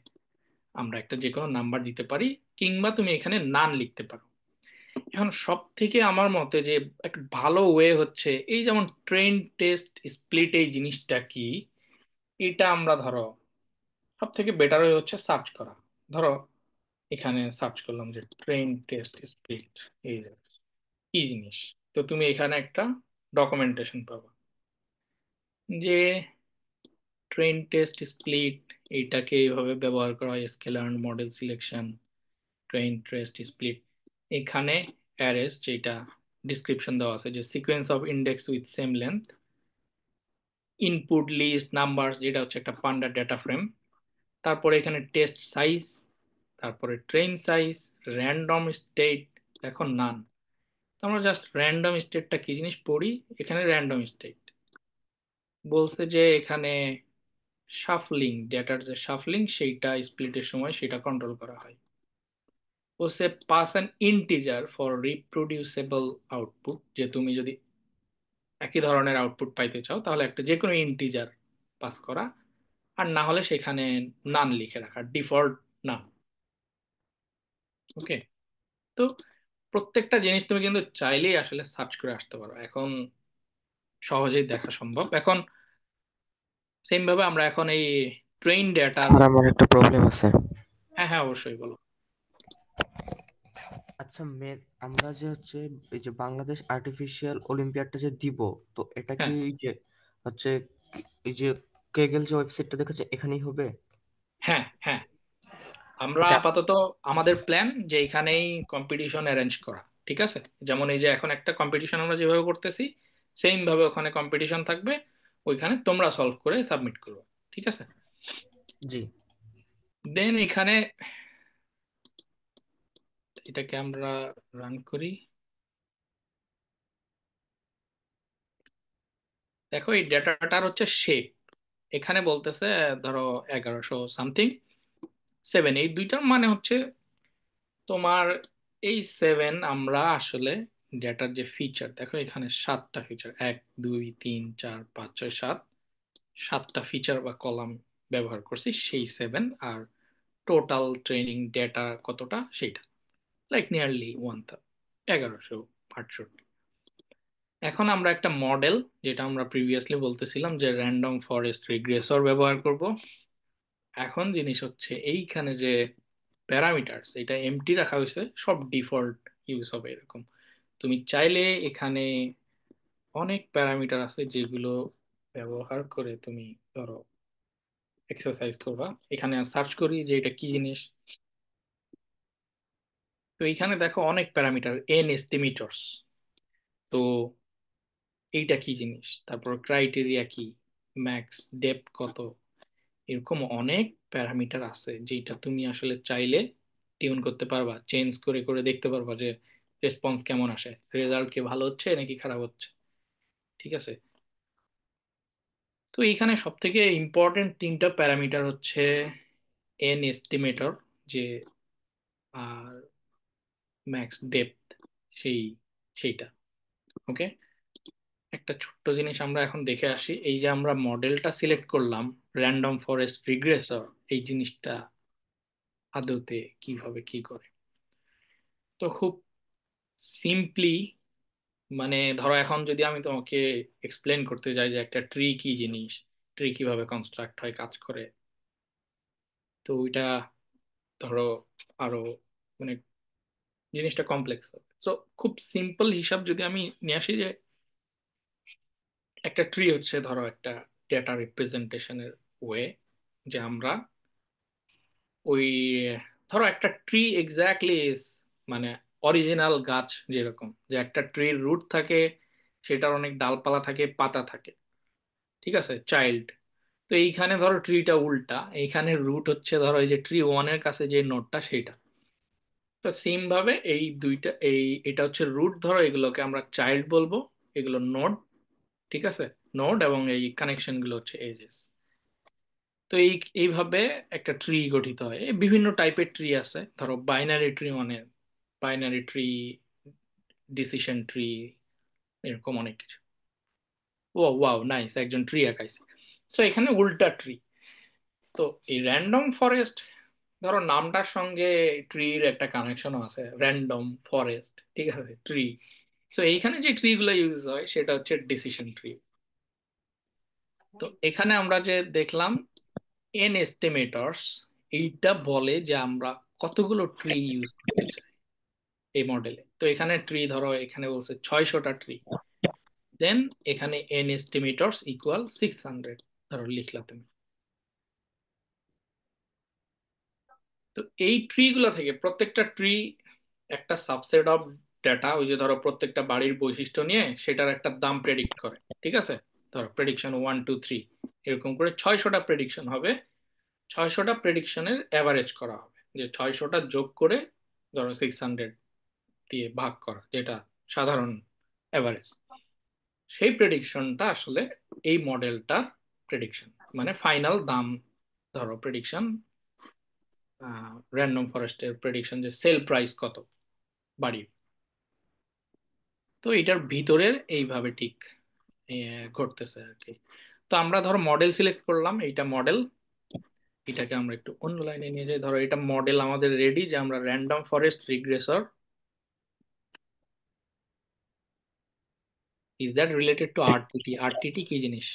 Speaker 1: আমরা একটা যে কোনো নাম্বার দিতে পারি, কিংবা তুমি এখানে নান লিখতে পারো। এখন সব থেকে আমার মতে যে একটা ভালো ওয়ে হচ্ছে এই যেমন ট্রেন টেস্ট স্প্লিট, এই জিনিসটা কি, এটা আমরা ধরো সব থেকে বেটার ওয়ে হচ্ছে সার্চ করা। ধরো এখানে সার্চ করলাম যে ট্রেন টেস্ট স্প্লিট, এই যে কি জিনিস, তো তুমি এখানে একটা ডকুমেন্টেশন পাবা যে ট্রেন টেস্ট স্প্লিট এইটাকে এইভাবে ব্যবহার করা হয়, scaler model selection, train test split. এখানে অ্যারেস যেটা ডিসক্রিপশন দেওয়া আছে, যে sequence of index with same length, input list number যেটা হচ্ছে একটা পান্ডা ডেটা ফ্রেম, তারপরে এখানে টেস্ট সাইজ, তারপরে ট্রেন সাইজ, র্যান্ডম স্টেট, এখন নান। আমরা জাস্ট র্যান্ডম স্টেটটা কি জিনিস পড়ি। এখানে র্যান্ডম স্টেট বলছে যে এখানে শাফলিং, ডেটার যে শাফলিং সেইটা স্প্লিটের সময় সেটা কন্ট্রোল করা হয়। বলছে pass an integer for reproducible output, যে তুমি যদি একই ধরনের আউটপুট পাইতে চাও তাহলে একটা যে কোনো ইন্টিজার পাস করা, আর না হলে সেখানে নান লিখে রাখা, ডিফল্ট নাম। ওকে। তো প্রত্যেকটা জিনিস তুমি কিন্তু চাইলেই আসলে সার্চ করে আসতে পারো, এখন সহজেই দেখা সম্ভব। এখন সেম ভাবে আমরা এখন এই ট্রেন ডেটার।
Speaker 3: স্যার আমার একটা প্রবলেম আছে।
Speaker 1: হ্যাঁ হ্যাঁ, অবশ্যই বলো।
Speaker 3: আচ্ছা আমরা যে হচ্ছে এই যে বাংলাদেশ আর্টিফিশিয়াল অলিম্পিয়াডটা যে দিব, তো এটা কি
Speaker 1: হ্যাঁ
Speaker 3: এই যে হচ্ছে এই যে কেগেল যে ওয়েবসাইটটা দেখাচ্ছে এখানেই হবে?
Speaker 1: হ্যাঁ হ্যাঁ, আমরা
Speaker 3: এটা
Speaker 1: আপাতত আমাদের প্ল্যান যে এখানেই কম্পিটিশন অ্যারেঞ্জ করা। ঠিক আছে? যেমন এই যে এখন একটা কম্পিটিশন আমরা যেভাবে করতেছি, সেম ভাবে ওখানে কম্পিটিশন থাকবে, ওইখানে তোমরা সলভ করে সাবমিট করবে। ঠিক আছে?
Speaker 3: জি।
Speaker 1: দেন এখানে এটাকে আমরা রান করি। দেখো এই ডেটাটার হচ্ছে শেপ, এখানে বলতেছে ধরো 1100 সামথিং 7, এই দুইটার মানে হচ্ছে তোমার এই 7 আমরা আসলে ডেটার যে ফিচার, দেখো এখানে 7টা ফিচার, 1 2 3 4 5 6 7, 7টা ফিচার বা কলাম ব্যবহার করছি সেই 7, আর টোটাল ট্রেনিং ডেটা কতটা সেইটা লাইক নিয়ারলি 1168। এখন আমরা একটা মডেল, যেটা আমরা প্রিভিয়াসলি বলতেছিলাম যে র্যান্ডম ফরেস্ট রিগ্রেসর ব্যবহার করব। এখন জিনিস হচ্ছে এইখানে যে প্যারামিটারস, এটা এমটি রাখা হয়েছে, সব ডিফল্ট ইউজ হবে এরকম। তুমি চাইলে এখানে অনেক প্যারামিটার আছে যেগুলো ব্যবহার করে তুমি ধরো এক্সারসাইজ করবা। এখানে সার্চ করি যে এটা কি জিনিস, তো এইখানে দেখো অনেক প্যারামিটার, এন এস্টিমেটরস। তো এইটা কি জিনিস, তারপর ক্রাইটেরিয়া কি, ম্যাক্স ডেপথ কত, এরকম অনেক প্যারামিটার আছে যেটা তুমি আসলে চাইলে টিউন করতে পারবা, চেঞ্জ করে করে দেখতে পারবা যে রেসপন্স কেমন আসে, রেজাল্ট কি ভালো হচ্ছে নাকি খারাপ হচ্ছে। ঠিক আছে? তো এখানে সব থেকে ইম্পর্টেন্ট 3টা প্যারামিটার হচ্ছে এন এস্টিমেটর, যে আর ম্যাক্স ডেপথ, সেই সেইটা। ওকে, একটা ছোট্ট জিনিস আমরা এখন দেখে আসি, এই যে আমরা মডেলটা সিলেক্ট করলাম র্যান্ডম ফরেস্ট রিগ্রেসর, এই জিনিসটা আদতে কিভাবে কি করে। তো খুব সিম্পলি, মানে ধরো এখন যদি আমি তোমাকে এক্সপ্লেন করতে যাই যে একটা ট্রি কি জিনিস, ট্রি কিভাবে কনস্ট্রাক্ট হয়, কাজ করে, তো ওইটা ধরো আরো মানে জিনিসটা কমপ্লেক্স হবে। তো খুব সিম্পল হিসাব যদি আমি নিয়ে আসি যে একটা ট্রি হচ্ছে ধরো একটা ডেটা রিপ্রেজেন্টেশনের ওয়ে, যে আমরা ওই ধরো একটা ট্রি এক্স্যাক্টলি ইজ মানে অরিজিনাল গাছ, যেরকম যে একটা ট্রির রুট থাকে, সেটার অনেক ডালপালা থাকে, পাতা থাকে, ঠিক আছে, চাইল্ড। তো এইখানে ধরো ট্রিটা উল্টা, এইখানে রুট হচ্ছে ধরো এই যে ট্রি ওয়ানের কাছে যে নোডটা সেটা। তো সেম ভাবে এই দুইটা, এটা হচ্ছে রুট, ধরো এগুলোকে আমরা চাইল্ড বলবো, এগুলো নোড। ঠিক আছে? নোড, এবং এই কানেকশন গুলো হচ্ছে এজেস। তো এইভাবে একটা ট্রি গঠিত হয়। এই বিভিন্ন টাইপের ট্রি আছে, ধরো বাইনারি ট্রি, মানে বাইনারি ট্রি, ডিসিশন ট্রি, এরকম অনেক কিছু। ও ওয়াও, নাইস, একজন ট্রি আঁকাইছে। সো এখানে উল্টা ট্রি। তো এই র্যান্ডম ফরেস্ট, ধরো নামটার সঙ্গে ট্রির একটা কানেকশনও আছে, র্যান্ডম ফরেস্ট, ঠিক আছে, ট্রি। তো এইখানে যে ট্রি গুলো ইউজ হয় সেটা হচ্ছে ডিসিশন ট্রি। তো এখানে আমরা যে দেখলাম এন এস্টিমেটরস, এইটা বলে যে আমরা কতগুলো ট্রি ইউজ করতে চাই এই মডেলে। তো এখানে ট্রি ধরো এখানে বলছে 600টা ট্রি, দেন এখানে এন এস্টিমেটরস ইকুয়াল 600 ধরো লিখলা তুমি। তো এই ট্রি গুলো থেকে প্রত্যেকটা ট্রি একটা সাবসেট অফ ডেটা, ওই যে ধরো প্রত্যেকটা বাড়ির বৈশিষ্ট্য নিয়ে সেটার একটা দাম প্রেডিক্ট করে। ঠিক আছে? ধরো প্রেডিকশন 1 2 3, এরকম করে 600টা প্রেডিকশন হবে। 600টা প্রেডিকশনের অ্যাভারেজ করা হবে, যে 600টা যোগ করে ধরো 600 দিয়ে ভাগ করা, যেটা সাধারণ অ্যাভারেজ। সেই প্রেডিকশনটা আসলে এই মডেলটা প্রেডিকশন, মানে ফাইনাল দাম। ধরো প্রেডিকশন, র্যান্ডম ফরেস্টের প্রেডিকশন যে সেল প্রাইস কত বাড়ির। তো এটার ভিতরের এইভাবে ঠিক ঘটতেছে আর কি। তো আমরা ধরো মডেল সিলেক্ট করলাম, এইটা মডেল। এটাকে আমরা একটু অন্য লাইনে নিয়ে যাই, ধরো এটা মডেল আমাদের রেডি, যে আমরা random forest regressor is that related to RTT. RTT কি জিনিস?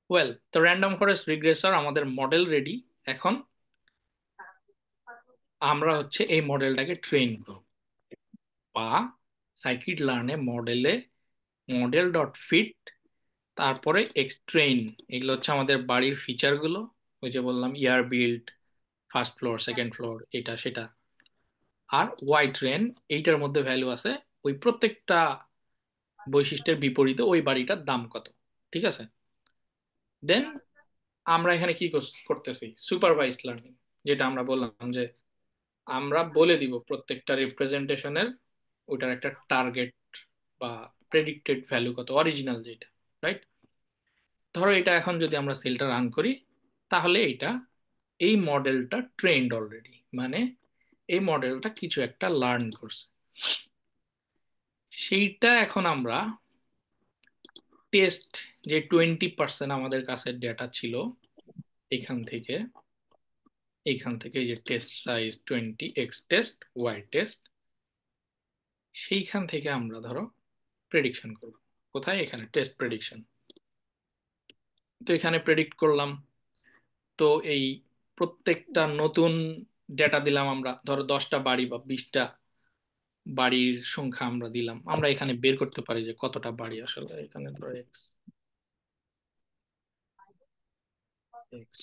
Speaker 1: ওয়েল, তো র্যান্ডম ফরেস্ট রিগ্রেসর আমাদের মডেল রেডি। এখন আমরা হচ্ছে এই মডেলটাকে ট্রেন করব, বা সাইকিট লার্নে মডেলে মডেল ডট ফিট তারপরে এক্সট্রেইন, এগুলো হচ্ছে আমাদের বাড়ির ফিচারগুলো, ওই যে বললাম year build, first floor, second floor, এটা সেটা। আর ওয়াই ট্রেন, এইটার মধ্যে ভ্যালু আছে ওই প্রত্যেকটা বৈশিষ্ট্যের বিপরীতে ওই বাড়িটার দাম কত। ঠিক আছে, দেন আমরা এখানে কি করতেছি, সুপারভাইজ লার্নিং, যেটা আমরা বললাম যে আমরা বলে দিব প্রত্যেকটা রিপ্রেজেন্টেশনের ওটার একটা টার্গেট বা প্রেডিক্টেড ভ্যালু কত, অরিজিনাল যেটা, রাইট? ধরো এটা এখন যদি আমরা সেলটা রান করি, তাহলে এটা এই মডেলটা ট্রেন্ড অলরেডি, মানে এই মডেলটা কিছু একটা লার্ন করছে। সেইটা এখন আমরা টেস্ট, যে 20% আমাদের কাছে ডেটা ছিল এখান থেকে, এই যে test size 20 x test Y test, সেইখান থেকে আমরা ধরো প্রেডিকশন করব। কোথায়? এখানে টেস্ট প্রেডিকশন। তো এখানে প্রেডিক্ট করলাম, তো এই প্রত্যেকটা নতুন ডেটা দিলাম আমরা, ধরো 10টা বাড়ি বা 20টা বাড়ির সংখ্যা আমরা দিলাম, আমরা এখানে বের করতে পারি যে কতটা বাড়ি আসলে এখানে, ধরো এক্স এক্স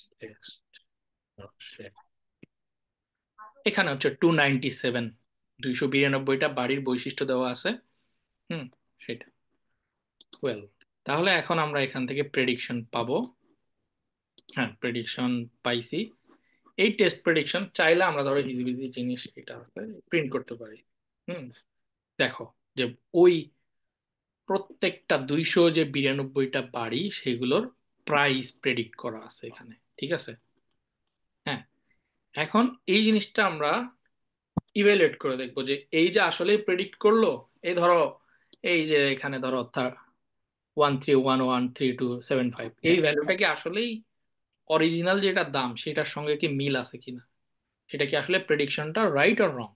Speaker 1: এক্স, এখানে হচ্ছে 297, 292টা বাড়ির বৈশিষ্ট্য দেওয়া আছে। হুম, সেটা ওয়েল। তাহলে এখন আমরা এখান থেকে প্রেডিকশন পাবো। হ্যাঁ, প্রেডিকশন পাইছি। এই টেস্ট প্রেডিকশন চাইলে আমরা ধরো ইজি জিনিস এটা আছে প্রিন্ট করতে পারি। হুম, দেখো যে ওই প্রত্যেকটা 292টা বাড়ি সেগুলোর প্রাইস প্রেডিক্ট করা আছে এখানে। ঠিক আছে, হ্যাঁ। এখন এই জিনিসটা আমরা ইভ্যালুয়েট করে দেখবো যে এই যে আসলে প্রেডিক্ট করলো, এই ধরো এই যে এখানে ধরো 13113275, এই ভ্যালুটা কি আসলেই অরিজিনাল যেটা দাম সেটার সঙ্গে কি মিল আছে কিনা, সেটা কি আসলে প্রেডিকশনটা রাইট অর রং,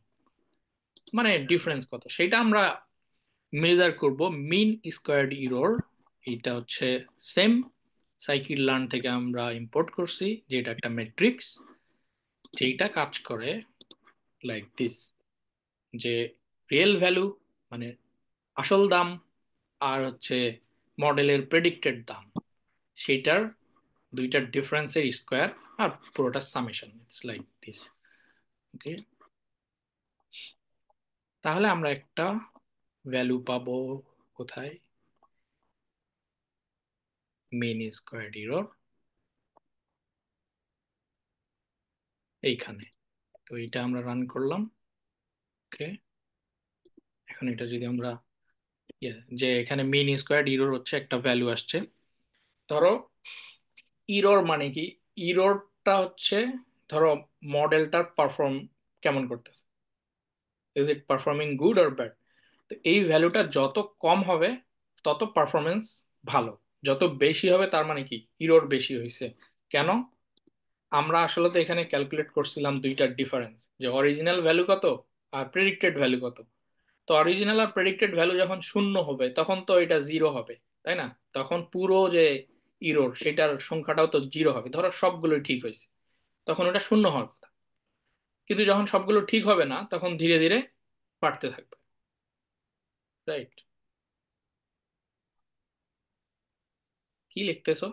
Speaker 1: মানে ডিফারেন্স কত, সেটা আমরা মেজার করব মিন স্কোয়ার্ড ইরর। এটা হচ্ছে সেম সাইকিল লার্ন থেকে আমরা ইম্পোর্ট করছি, যেটা একটা ম্যাট্রিক্স, যেটা কাজ করে লাইক দিস, যে রিয়েল ভ্যালু মানে আসল দাম, আর হচ্ছে মডেলের প্রেডিক্টেড দাম, সেটার দুইটার ডিফারেন্সের স্কোয়ার, আর পুরোটা সামেশন, ইটস লাইক দিস। ওকে, তাহলে আমরা একটা ভ্যালু পাবো কোথায়, মিন স্কোয়ার্ড ইরর এইখানে। তো এটা আমরা রান করলাম। ওকে, এখন এটা যদি আমরা যে এখানে মিন স্কোয়ার্ড ইরর হচ্ছে একটা ভ্যালু আসছে, ধরো ইরর মানে কি, ইররটা হচ্ছে ধরো মডেলটার পারফর্ম কেমন করতেছে, is it performing good or bad. তো এই ভ্যালুটা যত কম হবে তত পারফরমেন্স ভালো, যত বেশি হবে তার মানে কি ইরর বেশি হয়েছে। কেন? আমরা আসলে তো এখানে ক্যালকুলেট করছিলাম দুইটার ডিফারেন্স, যে অরিজিনাল ভ্যালু কত আর প্রেডিক্টেড ভ্যালু কত। তো অরিজিনাল আর প্রেডিক্টেড ভ্যালু যখন শূন্য হবে তখন তো এটা জিরো হবে, তাই না? তখন পুরো যে ইরোর সেটার সংখ্যাটাও তো জিরো হবে, ধরো সবগুলোই ঠিক হয়েছে, তখন ওটা শূন্য হওয়ার কথা। কিন্তু যখন সবগুলো ঠিক হবে না তখন ধীরে ধীরে বাড়তে থাকবে, রাইট? কি লিখতেছো?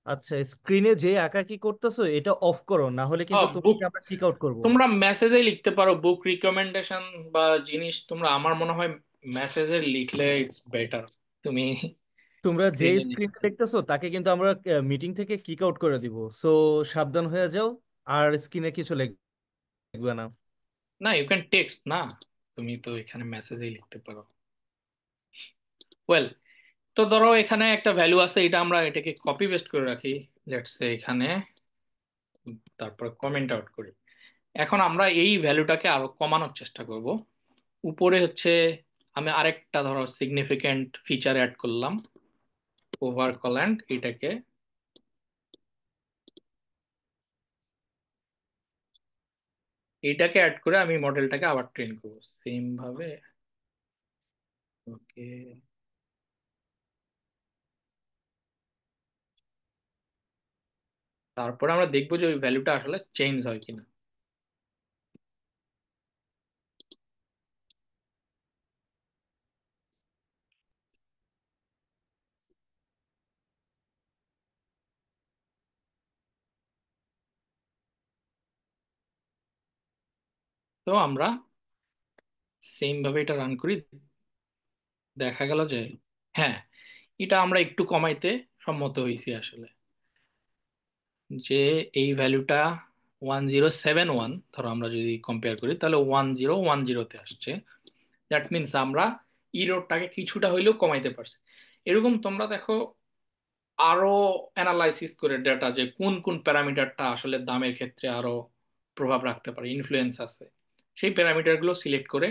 Speaker 4: আচ্ছা, স্ক্রিনে যে আঁকাকি করতেছো এটা অফ করো, না হলে কিন্তু
Speaker 1: বুক,
Speaker 4: তোমাকে আমরা কিক আউট করব।
Speaker 1: তোমরা মেসেজে লিখতে পারো বুক রিকমেন্ডেশন বা জিনিস, তোমরা আমার মনে হয় মেসেজে লিখলে ইটস বেটার। তুমি
Speaker 4: তোমরা যে
Speaker 1: স্ক্রিনে
Speaker 4: স্ক্রিনটা
Speaker 1: লিখতে,
Speaker 4: দেখতেছো তাকে কিন্তু আমরা মিটিং থেকে কিক আউট করে দিব। সো সাবধান হয়ে যাও, আর স্ক্রিনে কিছু লিখবে না।
Speaker 1: না ইউ ক্যান টেক্সট না, তুমি তো এখানে মেসেজেই লিখতে পারো। ওয়েল, তো ধরো এখানে একটা ভ্যালু আছে, এটা আমরা এটাকে কপি পেস্ট করে রাখি, লেটস সে এখানে, তারপর কমেন্ট আউট করি। এখন আমরা এই ভ্যালুটাকে আরো কমানোর চেষ্টা করব। উপরে হচ্ছে আমি আরেকটা ধরো সিগনিফিক্যান্ট ফিচার অ্যাড করলাম, ওভার কল্যান্ড, এটাকে অ্যাড করে আমি মডেলটাকে আবার ট্রেন করবো সেম ভাবে। ওকে, তারপরে আমরা দেখবো যে ওই ভ্যালুটা আসলে চেঞ্জ হয় কিনা। তো আমরা সেম ভাবে এটা রান করি, দেখা গেল যে হ্যাঁ, এটা আমরা একটু কমাইতে সম্মত হয়েছি আসলে। যে এই ভ্যালুটা 1071, ধরো আমরা যদি কম্পেয়ার করি তাহলে 1010-তে আসছে। দ্যাট মিনস আমরা ইরোরটাকে কিছুটা হইলেও কমাইতে পারছি। এরকম তোমরা দেখো আরো অ্যানালাইসিস করে ডেটা, যে কোন কোন প্যারামিটারটা আসলে দামের ক্ষেত্রে আরো প্রভাব রাখতে পারে, ইনফ্লুয়েন্স আছে, সেই প্যারামিটারগুলো সিলেক্ট করে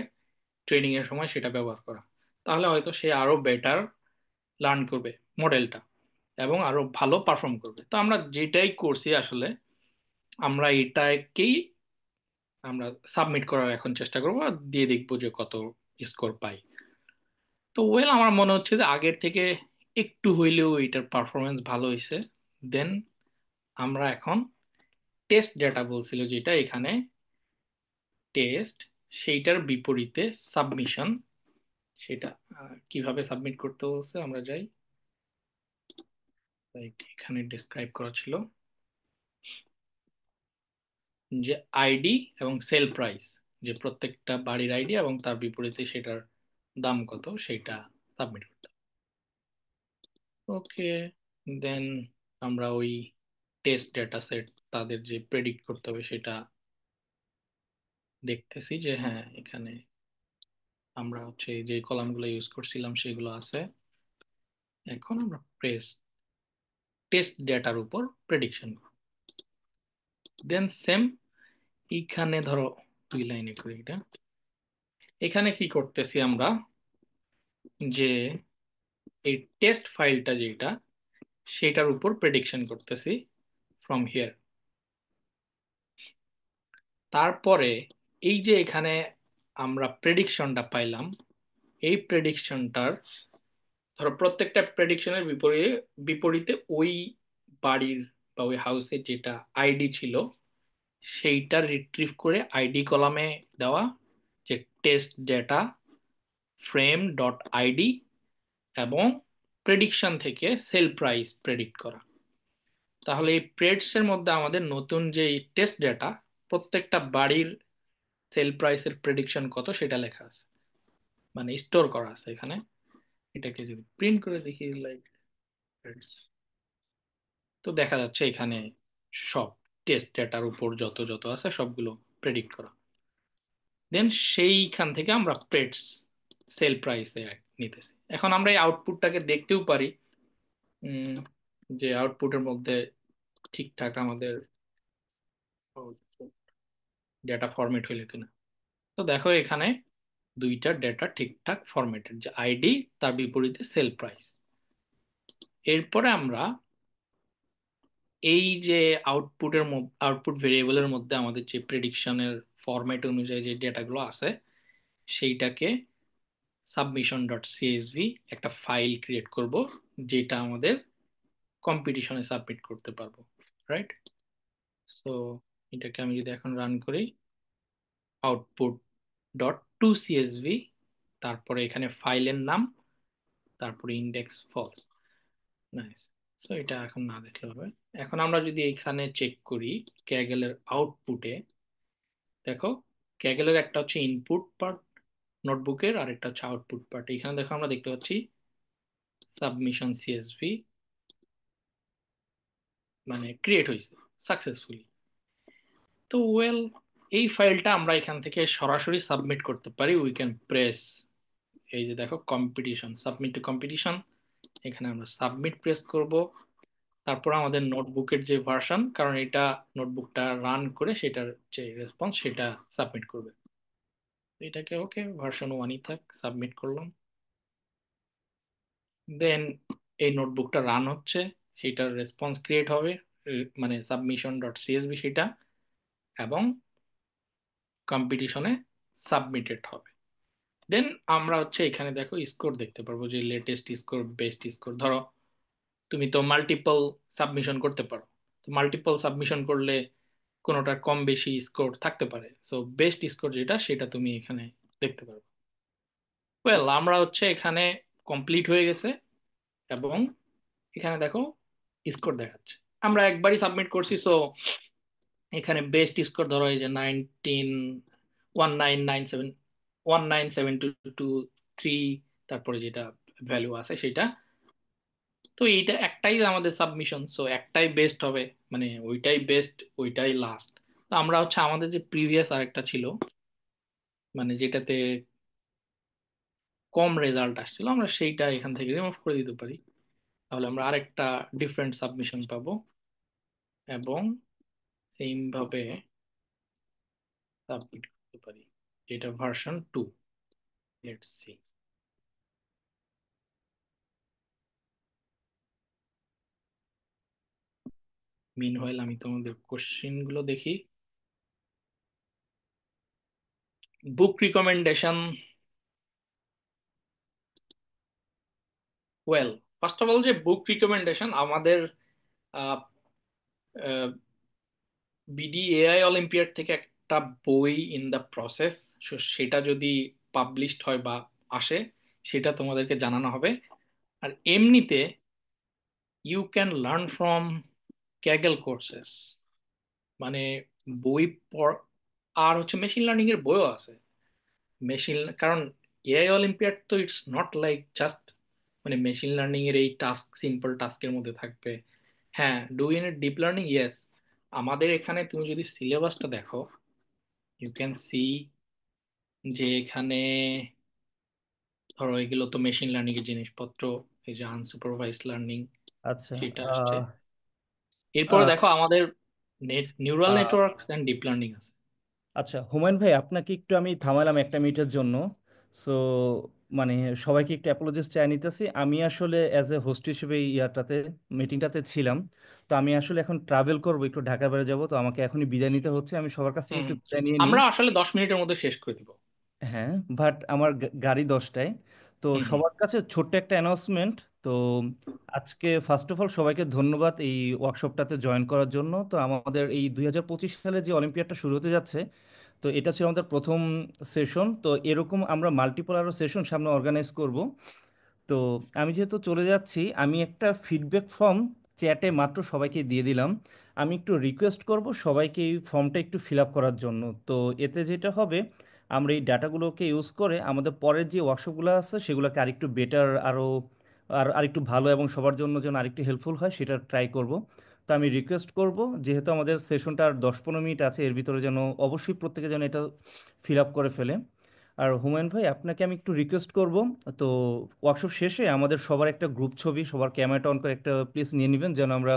Speaker 1: ট্রেনিং এর সময় সেটা ব্যবহার করা। তাহলে হয়তো সে আরো বেটার লার্ন করবে মডেলটা এবং আরো ভালো পারফর্ম করবে। তো আমরা যেটাই করছি আসলে, আমরা এটাকেই আমরা সাবমিট করার এখন চেষ্টা করবো, আর দিয়ে দেখবো যে কত স্কোর পাই। তো ওয়েল, আমার মনে হচ্ছে যে আগের থেকে একটু হইলেও এটার পারফরমেন্স ভালো হয়েছে। দেন আমরা এখন টেস্ট ডেটা বলছিল যেটা এখানে টেস্ট, সেইটার বিপরীতে সাবমিশন, সেটা কিভাবে সাবমিট করতে বলছে আমরা যাই। এখানে ডিসক্রাইব করা ছিল যে আইডি এবং সেল প্রাইস, যে প্রত্যেকটা বাড়ির আইডি এবং তার বিপরীতে সেটার দাম কত সেটা সাবমিট করতে। ওকে, দেন আমরা ওই টেস্ট ডেটা সেট তাদের যে প্রেডিক্ট করতে হবে সেটা দেখতেছি যে হ্যাঁ, এখানে আমরা হচ্ছে যে কলামগুলো ইউজ করছিলাম সেগুলো আছে। এখন আমরা টেস্ট ডেটার উপর প্রেডিকশন, দেন সেম এইখানে ধরো 2 লাইনে করি এটা। এখানে কি করতেছি আমরা, যে এই টেস্ট ফাইলটা যেটা, সেটার উপর প্রেডিকশন করতেছি ফ্রম হিয়ার। তারপরে এই যে এখানে আমরা প্রেডিকশনটা পাইলাম, এই প্রেডিকশনটার ধরো প্রত্যেকটা প্রেডিকশনের বিপরীতে বিপরীতে ওই বাড়ির বা ওই হাউসের যেটা আইডি ছিল সেইটা রিট্রিভ করে আইডি কলামে দেওয়া, যে test data frame dot ID, এবং প্রেডিকশন থেকে সেল প্রাইস প্রেডিক্ট করা। তাহলে এই প্রেডস এর মধ্যে আমাদের নতুন যে টেস্ট ডেটা, প্রত্যেকটা বাড়ির সেল প্রাইসের প্রেডিকশন কত সেটা লেখা আছে, মানে স্টোর করা আছে এখানে। এটাকে যদি প্রিন্ট করে দেখি লাইক, তো দেখা যাচ্ছে এখানে সব টেস্ট ডেটার উপর যত যত আছে সবগুলো প্রেডিক্ট করা। দেন সেইখান থেকে আমরা প্রেডস সেল প্রাইসে নিতেছি। এখন আমরা এই আউটপুটটাকে দেখতেও পারি, উম, যে আউটপুটের মধ্যে ঠিকঠাক আমাদের ডেটা ফরম্যাট হইলো কিনা। তো দেখো এখানে দুইটা ডেটা ঠিকঠাক ফরম্যাটেড, যে আইডি তার বিপরীতে সেল প্রাইস। এরপরে আমরা এই যে আউটপুট ভেরিয়েবলের মধ্যে আমাদের যে প্রেডিকশনের ফরম্যাট অনুযায়ী যে ডেটাগুলো আছে, সেইটাকে সাবমিশন ডট সিএসভি একটা ফাইল ক্রিয়েট করব, যেটা আমাদের কম্পিটিশনে সাবমিট করতে পারবো, রাইট? সো এটাকে আমি যদি এখন রান করি, আউটপুট ডট টু সিএসভি, তারপরে এখানে ফাইলের নাম, তারপরে ইন্ডেক্স ফলস। নাইস। সো এটা এখন না দেখলে হবে। এখন আমরা যদি এখানে চেক করি ক্যাগেলের আউটপুটে, দেখো ক্যাগেলের একটা হচ্ছে ইনপুট পার্ট নোটবুকের, আর একটা হচ্ছে আউটপুট পার্ট। এখানে দেখো আমরা দেখতে পাচ্ছি সাবমিশন সিএসভি মানে ক্রিয়েট হয়েছে সাকসেসফুলি। তো ওয়েল, এই ফাইলটা আমরা এখান থেকে সরাসরি সাবমিট করতে পারি। উই ক্যান প্রেস, এই যে দেখো কম্পিটিশন, সাবমিট টু কম্পিটিশন, এখানে আমরা সাবমিট প্রেস করব। তারপর আমাদের নোটবুকের যে ভার্সন, কারণ এটা নোটবুকটা রান করে সেটার যে রেসপন্স সেটা সাবমিট করবে। এটাকে ওকে ভার্সন 1ই থাক, সাবমিট করলাম। দেন এই নোটবুকটা রান হচ্ছে, সেটার রেসপন্স ক্রিয়েট হবে, মানে সাবমিশন ডট সিএসবি সেটা, এবং কম্পিটিশনে সাবমিটেড হবে। দেন আমরা হচ্ছে এখানে দেখো স্কোর দেখতে পারবো, যে লেটেস্ট স্কোর, বেস্ট স্কোর। ধরো তুমি তো মাল্টিপল সাবমিশন করতে পারো, তো মাল্টিপল সাবমিশন করলে কোনোটার কম বেশি স্কোর থাকতে পারে, সো বেস্ট স্কোর যেটা সেটা তুমি এখানে দেখতে পারবে। ওয়েল, আমরা হচ্ছে এখানে কমপ্লিট হয়ে গেছে, এবং এখানে দেখো স্কোর দেখাচ্ছে। আমরা একবারই সাবমিট করছি, সো এখানে বেস্ট স্কোর ধরো এই যে 19 1997 197223, তারপরে যেটা ভ্যালু আছে সেটা। তো এইটা একটাই আমাদের সাবমিশন, সো একটাই বেস্ট হবে, মানে ওইটাই বেস্ট, ওইটাই লাস্ট। তো আমরা হচ্ছে আমাদের যে প্রিভিয়াস আরেকটা ছিল, মানে যেটাতে কম রেজাল্ট আসছিল, আমরা সেইটা এখান থেকে রিমুভ করে দিতে পারি, তাহলে আমরা আরেকটা ডিফারেন্ট সাবমিশন পাবো, এবং সেম ভাবে সাবমিট করতে পারি, যেটা ভার্সন 2। Let's see. মিনওয়াইল আমি তোমাদের কোশ্চেন গুলো দেখি। Book recommendation, well, first of all যে বুক রিকমেন্ডেশন আমাদের বিডিএআই অলিম্পিয়াড থেকে একটা বই ইন দ্য প্রসেস, সেটা যদি পাবলিশড হয় বা আসে, সেটা তোমাদেরকে জানানো হবে। আর এমনিতে you can learn from Kaggle courses, মানে বই পড়, আর হচ্ছে মেশিন লার্নিং এর বইও আছে। কারণ এআই অলিম্পিয়াড তো ইটস নট লাইক জাস্ট মানে মেশিন লার্নিং এর এই টাস্ক, সিম্পল টাস্কের মধ্যে থাকবে। হ্যাঁ, do you need deep learning, yes. আমাদের এখানে তুমি যদি সিলেবাসটা দেখো, ইউ ক্যান সি যে এখানে ধরো এগুলো তো মেশিন লার্নিং এর জিনিসপত্র, এই যে আনসুপারভাইজ লার্নিং
Speaker 4: আচ্ছা।
Speaker 1: সেটা আসছে।
Speaker 4: আহ,
Speaker 1: এরপর
Speaker 4: আহ,
Speaker 1: দেখো আমাদের neural
Speaker 4: ah,
Speaker 1: networks and deep learning আছে।
Speaker 4: আচ্ছা হুমায়ুন ভাই, আপনাকে একটু আমি থামালাম 1 মিনিটের জন্য। সো মানে সবাইকে একটু অ্যাপোলজিস চাই নিতেছি। আমি আসলে অ্যাজ এ হোস্ট হিসেবে এই ইয়ারটাতে মিটিংটাতে ছিলাম। তো আমি আসলে এখন ট্রাভেল করব, একটু ঢাকার বাইরে যাব, তো আমাকে এখনই বিদায় নিতে হচ্ছে। আমি সবার কাছ থেকে
Speaker 1: হুম,
Speaker 4: একটু বিদায় নিয়ে নিই।
Speaker 1: আমরা আসলে 10 মিনিটের মধ্যে শেষ করে দিব।
Speaker 4: হ্যাঁ, বাট আমার গাড়ি 10টায়। তো
Speaker 1: হুম হুম।
Speaker 4: সবার কাছে ছোট্ট একটা অ্যানাউন্সমেন্ট। তো আজকে ফার্স্ট অফ অল সবাইকে ধন্যবাদ এই ওয়ার্কশপটাতে জয়েন করার জন্য। তো আমাদের এই 2025 সালে যে অলিম্পিয়াডটা শুরু হতে যাচ্ছে, তো এটা ছিল আমাদের প্রথম সেশন। তো এরকম আমরা মাল্টিপল আরও সেশন সামনে অর্গানাইজ করব। তো আমি যেহেতু চলে যাচ্ছি, আমি একটা ফিডব্যাক ফর্ম চ্যাটে মাত্র সবাইকে দিয়ে দিলাম। আমি একটু রিকোয়েস্ট করব সবাইকে এই ফর্মটা একটু ফিল আপ করার জন্য। তো এতে যেটা হবে, আমরা এই ডাটাগুলোকে ইউজ করে আমাদের পরের যে ওয়ার্কশপগুলো আছে সেগুলোকে আরেকটু বেটার, আরও আরেকটু ভালো এবং সবার জন্য যেন আরেকটু হেল্পফুল হয় সেটা ট্রাই করব। তো আমি রিকোয়েস্ট করব, যেহেতু আমাদের সেশনটা আর 10-15 মিনিট আছে, এর ভিতরে যেন অবশ্যই প্রত্যেকে যেন এটা ফিল আপ করে ফেলে। আর হুমায়ুন ভাই, আপনাকে আমি একটু রিকোয়েস্ট করব, তো ওয়ার্কশপ শেষে আমাদের সবার একটা গ্রুপ ছবি, সবার ক্যামেরাটা অন করে একটা প্লিজ নিয়ে নেবেন, যেন আমরা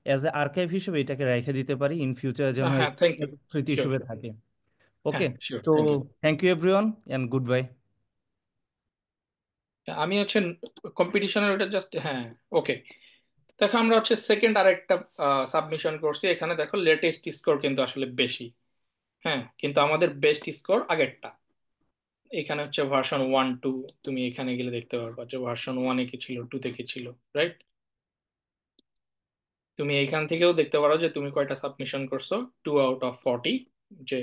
Speaker 4: অ্যাজ এ আর্কাইভ হিসেবে এটাকে রেখে দিতে পারি, ইন ফিউচার যেন
Speaker 1: হ্যাঁ, থ্যাংক
Speaker 4: একটা
Speaker 1: ইউ।
Speaker 4: স্মৃতি
Speaker 1: শিওর
Speaker 4: হিসেবে
Speaker 1: শিওর।
Speaker 4: থাকে।
Speaker 1: হ্যাঁ
Speaker 4: ওকে।
Speaker 1: শিওর,
Speaker 4: তো
Speaker 1: thank you.
Speaker 4: Thank you everyone and goodbye.
Speaker 1: আমি হচ্ছে কম্পিটিশনের ওটা জাস্ট, হ্যাঁ, ওকে। দেখো আমরা হচ্ছে সেকেন্ড আরেকটা সাবমিশন করছি, এখানে দেখো লেটেস্ট স্কোর কিন্তু আসলে বেশি। হ্যাঁ, কিন্তু আমাদের বেস্ট স্কোর আগেরটা। এখানে হচ্ছে ভার্সন 1 2, তুমি এখানে গেলে দেখতে পারবা যে ভার্সন 1-এ কি ছিল, 2-তে কি ছিল, রাইট? তুমি এইখান থেকেও দেখতে পারো যে তুমি কয়টা সাবমিশন করছো, 2 আউট অফ 40, যে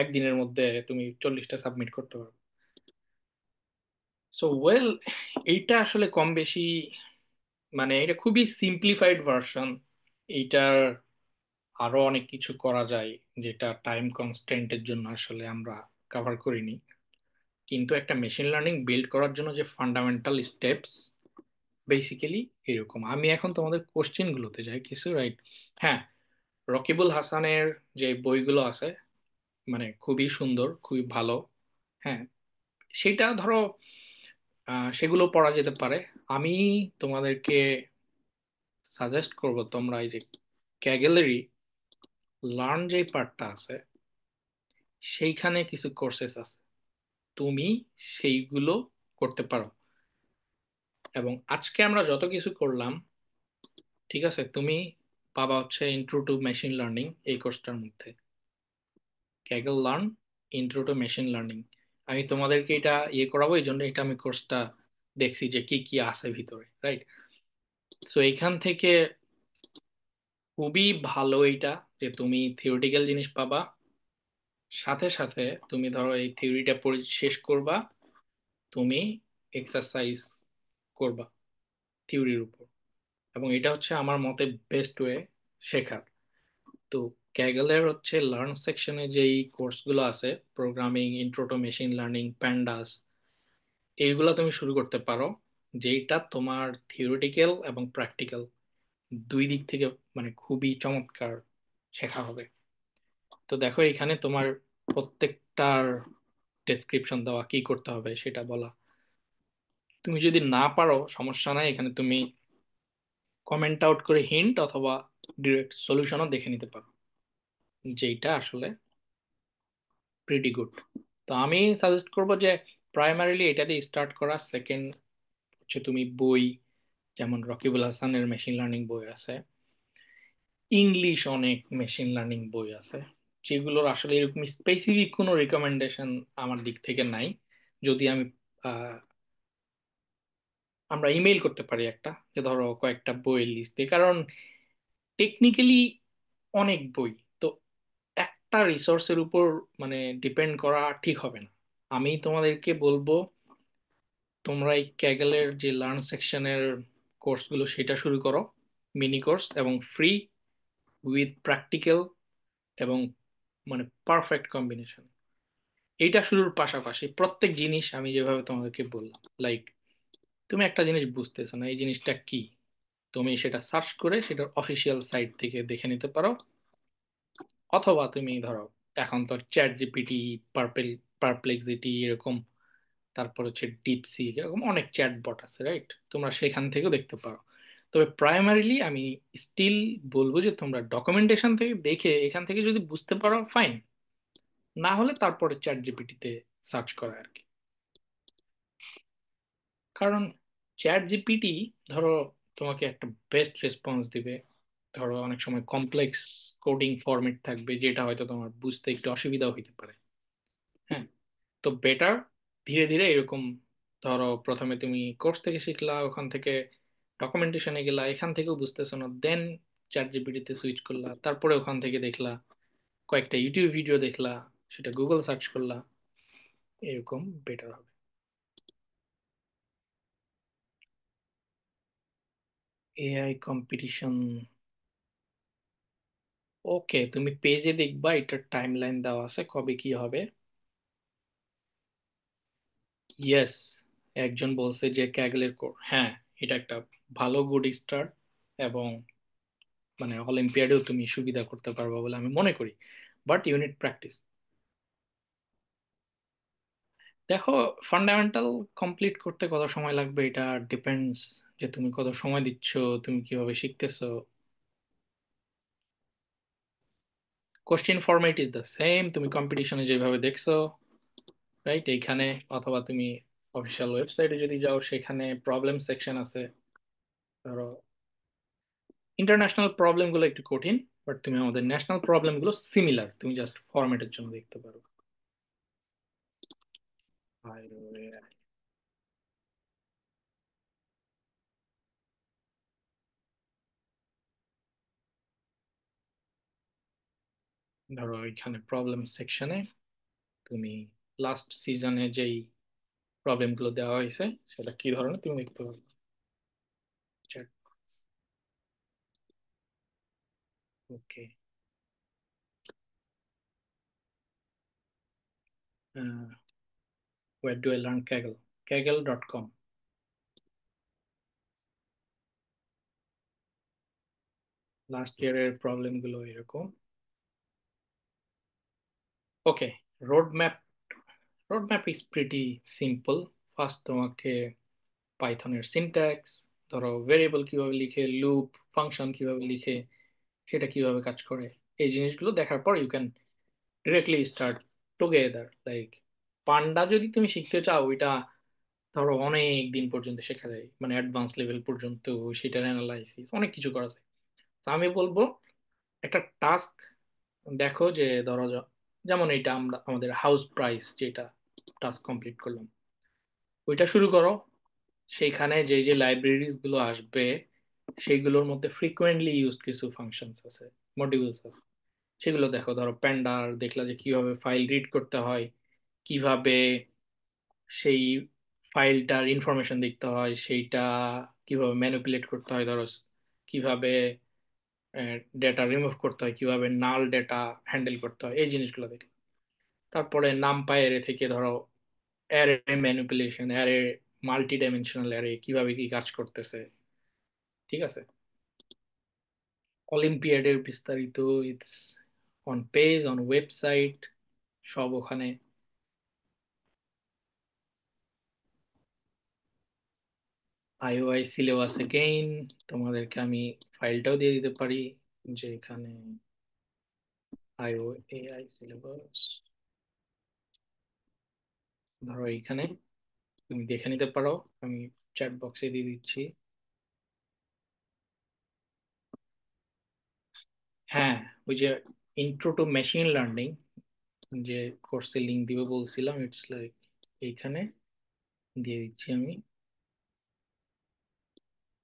Speaker 1: একদিনের মধ্যে তুমি 40টা সাবমিট করতে পারো। সো ওয়েল, এইটা আসলে কম বেশি, মানে এটা খুবই সিম্পলিফাইড ভার্সন। এইটার আরো অনেক কিছু করা যায়, যেটা টাইম কনস্ট্যান্টের জন্য আসলে আমরা কভার করিনি। কিন্তু একটা মেশিন লার্নিং বিল্ড করার জন্য যে ফান্ডামেন্টাল স্টেপস, বেসিক্যালি এরকম। আমি এখন তোমাদের কোশ্চেন গুলোতে যাই কিছু, রাইট? হ্যাঁ, রকিবুল হাসানের যে বইগুলো আছে, মানে খুবই সুন্দর, খুবই ভালো। হ্যাঁ, সেটা ধরো সেগুলো পড়া যেতে পারে। আমি তোমাদেরকে সাজেস্ট করব তোমরা এই যে ক্যাগেলেরই লার্ন যে পার্টটা আছে, সেইখানে কিছু কোর্সেস আছে, তুমি সেইগুলো করতে পারো। এবং আজকে আমরা যত কিছু করলাম, ঠিক আছে, তুমি পাবা হচ্ছে ইন্ট্রো টু মেশিন লার্নিং এই কোর্সটার মধ্যে, Kaggle learn intro to machine learning. আমি তোমাদেরকে এটা ইয়ে করাবো, এই জন্য এটা আমি কোর্সটা দেখছি যে কি কি আছে ভিতরে, রাইট? সো এইখান থেকে খুবই ভালো এইটা যে তুমি থিওরিটিক্যাল জিনিস পাবা, সাথে সাথে তুমি ধরো এই থিওরিটা পড়ে শেষ করবা, তুমি এক্সারসাইজ করবা থিওরির উপর, এবং এটা হচ্ছে আমার মতে বেস্ট ওয়ে শেখার। তো ক্যাগলের হচ্ছে লার্ন সেকশনে যেই কোর্সগুলো আছে, programming, intro to machine learning, pandas, এইগুলো তুমি শুরু করতে পারো, যেইটা তোমার থিওরিটিক্যাল এবং প্র্যাকটিক্যাল দুই দিক থেকে মানে খুবই চমৎকার শেখা হবে। তো দেখো এখানে তোমার প্রত্যেকটার ডেসক্রিপশন দেওয়া, কি করতে হবে সেটা বলা। তুমি যদি না পারো সমস্যা নাই, এখানে তুমি কমেন্ট আউট করে হিন্ট অথবা ডিরেক্ট সলিউশনও দেখে নিতে পারো, যেটা আসলে প্রিটি গুড। তো আমি সাজেস্ট করবো যে প্রাইমারিলি এটা দিয়ে স্টার্ট করা। সেকেন্ড হচ্ছে তুমি বই, যেমন রকিবুল হাসানের মেশিন লার্নিং বই আছে, ইংলিশ অনেক মেশিন লার্নিং বই আছে, যেগুলোর আসলে এরকম স্পেসিফিক কোনো রিকমেন্ডেশন আমার দিক থেকে নাই। যদি আমি আমরা ইমেল করতে পারি একটা, যে ধরো কয়েকটা বইয়ের লিস্ট দিয়ে, কারণ টেকনিক্যালি অনেক বই, তো একটা রিসোর্সের উপর মানে ডিপেন্ড করা ঠিক হবে না। আমি তোমাদেরকে বলবো তোমরা এই ক্যাগলের যে লার্ন সেকশনের কোর্সগুলো সেটা শুরু করো, মিনি কোর্স এবং ফ্রি উইথ প্র্যাকটিক্যাল, এবং মানে পারফেক্ট কম্বিনেশন। এইটা শুরুর পাশাপাশি প্রত্যেক জিনিস আমি যেভাবে তোমাদেরকে বললাম, লাইক তুমি একটা জিনিস বুঝতেছো না এই জিনিসটা কি, তুমি সেটা সার্চ করে সেটার অফিসিয়াল সাইট থেকে দেখে নিতে পারো, অথবা তুমি ধরো এখন তো চ্যাট জিপিটি, পার্পেল পারপ্লেক্সিটি এরকম, তারপর হচ্ছে ডিপসি, এরকম অনেক চ্যাটবট আছে, রাইট? তোমরা সেখান থেকেও দেখতে পারো। তবে প্রাইমারিলি আমি স্টিল বলবো যে তোমরা ডকুমেন্টেশন থেকে দেখে এখান থেকে যদি বুঝতে পারো ফাইন, না হলে তারপরে চ্যাট জিপিটিতে সার্চ করা আর কি। কারণ চ্যাট জিপিটি ধরো তোমাকে একটা বেস্ট রেসপন্স দিবে। ধরো অনেক সময় কমপ্লেক্স কোডিং ফরম্যাট থাকবে যেটা হয়তো তোমার বুঝতে একটু অসুবিধাও হইতে পারে। হ্যাঁ, তো বেটার ধীরে ধীরে এরকম, ধরো প্রথমে তুমি কোর্স থেকে শিখলা, ওখান থেকে ডকুমেন্টেশনে গেলা, এখান থেকেও বুঝতেছো না, দেন চ্যাট জিপিটিতে সুইচ করলা, তারপরে ওখান থেকে দেখলা, কয়েকটা ইউটিউব ভিডিও দেখলা, সেটা গুগল সার্চ করলা, এরকম বেটার হবে। এআই কম্পিটিশন, ওকে, তুমি পেজে দেখবা এটার টাইমলাইন দেওয়া আছে কবে কি হবে। ইয়েস, একজন বলছে যে ক্যাগলের কোর, হ্যাঁ, এটা একটা ভালো গুড স্টার্ট, এবং মানে অলিম্পিয়াডেও তুমি সুবিধা করতে পারবা বলে আমি মনে করি, বাট ইউনিট প্র্যাকটিস। দেখো ফান্ডামেন্টাল কমপ্লিট করতে কত সময় লাগবে এটা ডিপেন্ডস, যে তুমি কত সময় দিচ্ছ, তুমি কিভাবে শিখতেছো। Question format is the same, তুমি কম্পিটিশনে যেভাবে দেখছো, রাইট? এইখানে অথবা তুমি অফিসিয়াল ওয়েবসাইটে যদি যাও সেখানে প্রবলেম সেকশন আছে। ধরো ইন্টারন্যাশনাল প্রবলেম গুলো একটু কঠিন, বাট তুমি আমাদের ন্যাশনাল প্রবলেম গুলো সিমিলার, তুমি জাস্ট ফরম্যাটের জন্য দেখতে পারো। ধরো এখানে প্রবলেম সেকশনে তুমি লাস্ট সিজনে যেই প্রবলেম গুলো দেওয়া হয়েছে সেটা কি ধরনের তুমি দেখতে পারো। Okay, where do I learn Kaggle? Kaggle.com। Last ইয়ারের প্রবলেম গুলো এরকম। Okay, road map, road map is pretty simple. First তোমাকে পাইথনের সিনট্যাক্স, ধরো ভেরিয়েবল কিভাবে লিখে, লুপ ফাংশন কিভাবে লিখে, সেটা কিভাবে কাজ করে, এই জিনিসগুলো দেখার পর you can directly start together. Like panda যদি তুমি শিখতে চাও, ওইটা ধরো অনেক দিন পর্যন্ত শেখা যায়, মানে অ্যাডভান্স লেভেল পর্যন্ত সেটার অ্যানালাইসিস অনেক কিছু করা যায়। তো আমি বলবো একটা টাস্ক দেখো, যে ধরো যেমন এটা আমরা আমাদের হাউস প্রাইস যেটা টাস্ক কমপ্লিট করলাম, ওইটা শুরু করো। সেইখানে যে যে লাইব্রেরিজ গুলো আসবে সেইগুলোর মধ্যে ফ্রিকোয়েন্টলি ইউজড কিছু ফাংশনস আছে, মডিউলস আছে, সেগুলো দেখো। ধরো প্যান্ডার দেখলা যে কিভাবে ফাইল রিড করতে হয়, কিভাবে সেই ফাইলটার ইনফরমেশন দেখতে হয়, সেইটা কিভাবে ম্যানিপুলেট করতে হয়, ধরো কিভাবে ডেটা রিমুভ করতে হয়, কিভাবে নাল ডেটা হ্যান্ডেল করতে হয়, এই জিনিসগুলো দেখি। তারপরে নামপাই অ্যারে থেকে ধরো array manipulation, array multi dimensional array কিভাবে কি কাজ করতেছে, ঠিক আছে। অলিম্পিয়াডের বিস্তারিত it's on page, on website, সব ওখানে। আইওআই সিলেবাস এগেইন, তোমাদেরকে আমি ফাইলটাও দিয়ে দিতে পারি, যে এখানে আইও এআই সিলেবাস, ধরো এইখানে তুমি দেখে নিতে পারো, আমি চ্যাট বক্সে দিয়ে দিচ্ছি। হ্যাঁ, ওই যে ইন্ট্রো টু মেশিন লার্নিং যে কোর্সে লিংক দিবে বলছিলাম, ইটস লাইক এইখানে দিয়ে দিচ্ছি আমি।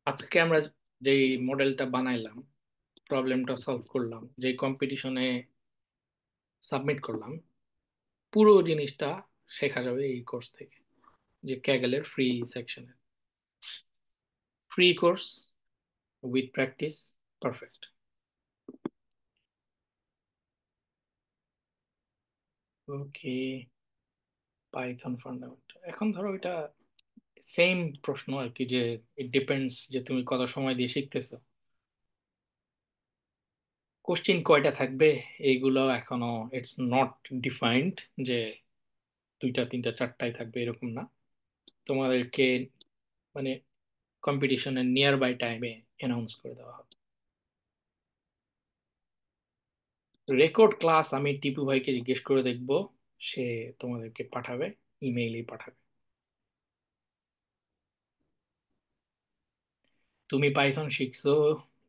Speaker 1: আজকে আমরা যে মডেলটা বানাইলাম, প্রবলেমটা সলভ করলাম, যে কম্পিটিশনে সাবমিট করলাম, পুরো জিনিসটা শেখা যাবে এই কোর্স থেকে, যে ক্যাগেলের ফ্রি সেকশনে। Free course with practice, perfect. Okay, Python fundamental. এখন ধরো এটা সেম প্রশ্ন আর কি, যে ইট ডিপেন্ডস যে তুমি কত সময় দিয়ে শিখতেছো। কোশ্চিন কয়টা থাকবে এইগুলো এখনো ইটস নট ডিফাইন্ড, যে দুইটা তিনটা চারটাই থাকবে এরকম না। তোমাদেরকে মানে কম্পিটিশনের নিয়ার বাই টাইমে অ্যানাউন্স করে দেওয়া হবে। রেকর্ড ক্লাস আমি টিপু ভাইকে জিজ্ঞেস করে দেখবো, সে তোমাদেরকে পাঠাবে, ইমেইলেই পাঠাবে। তুমি পাইথন শিখছো,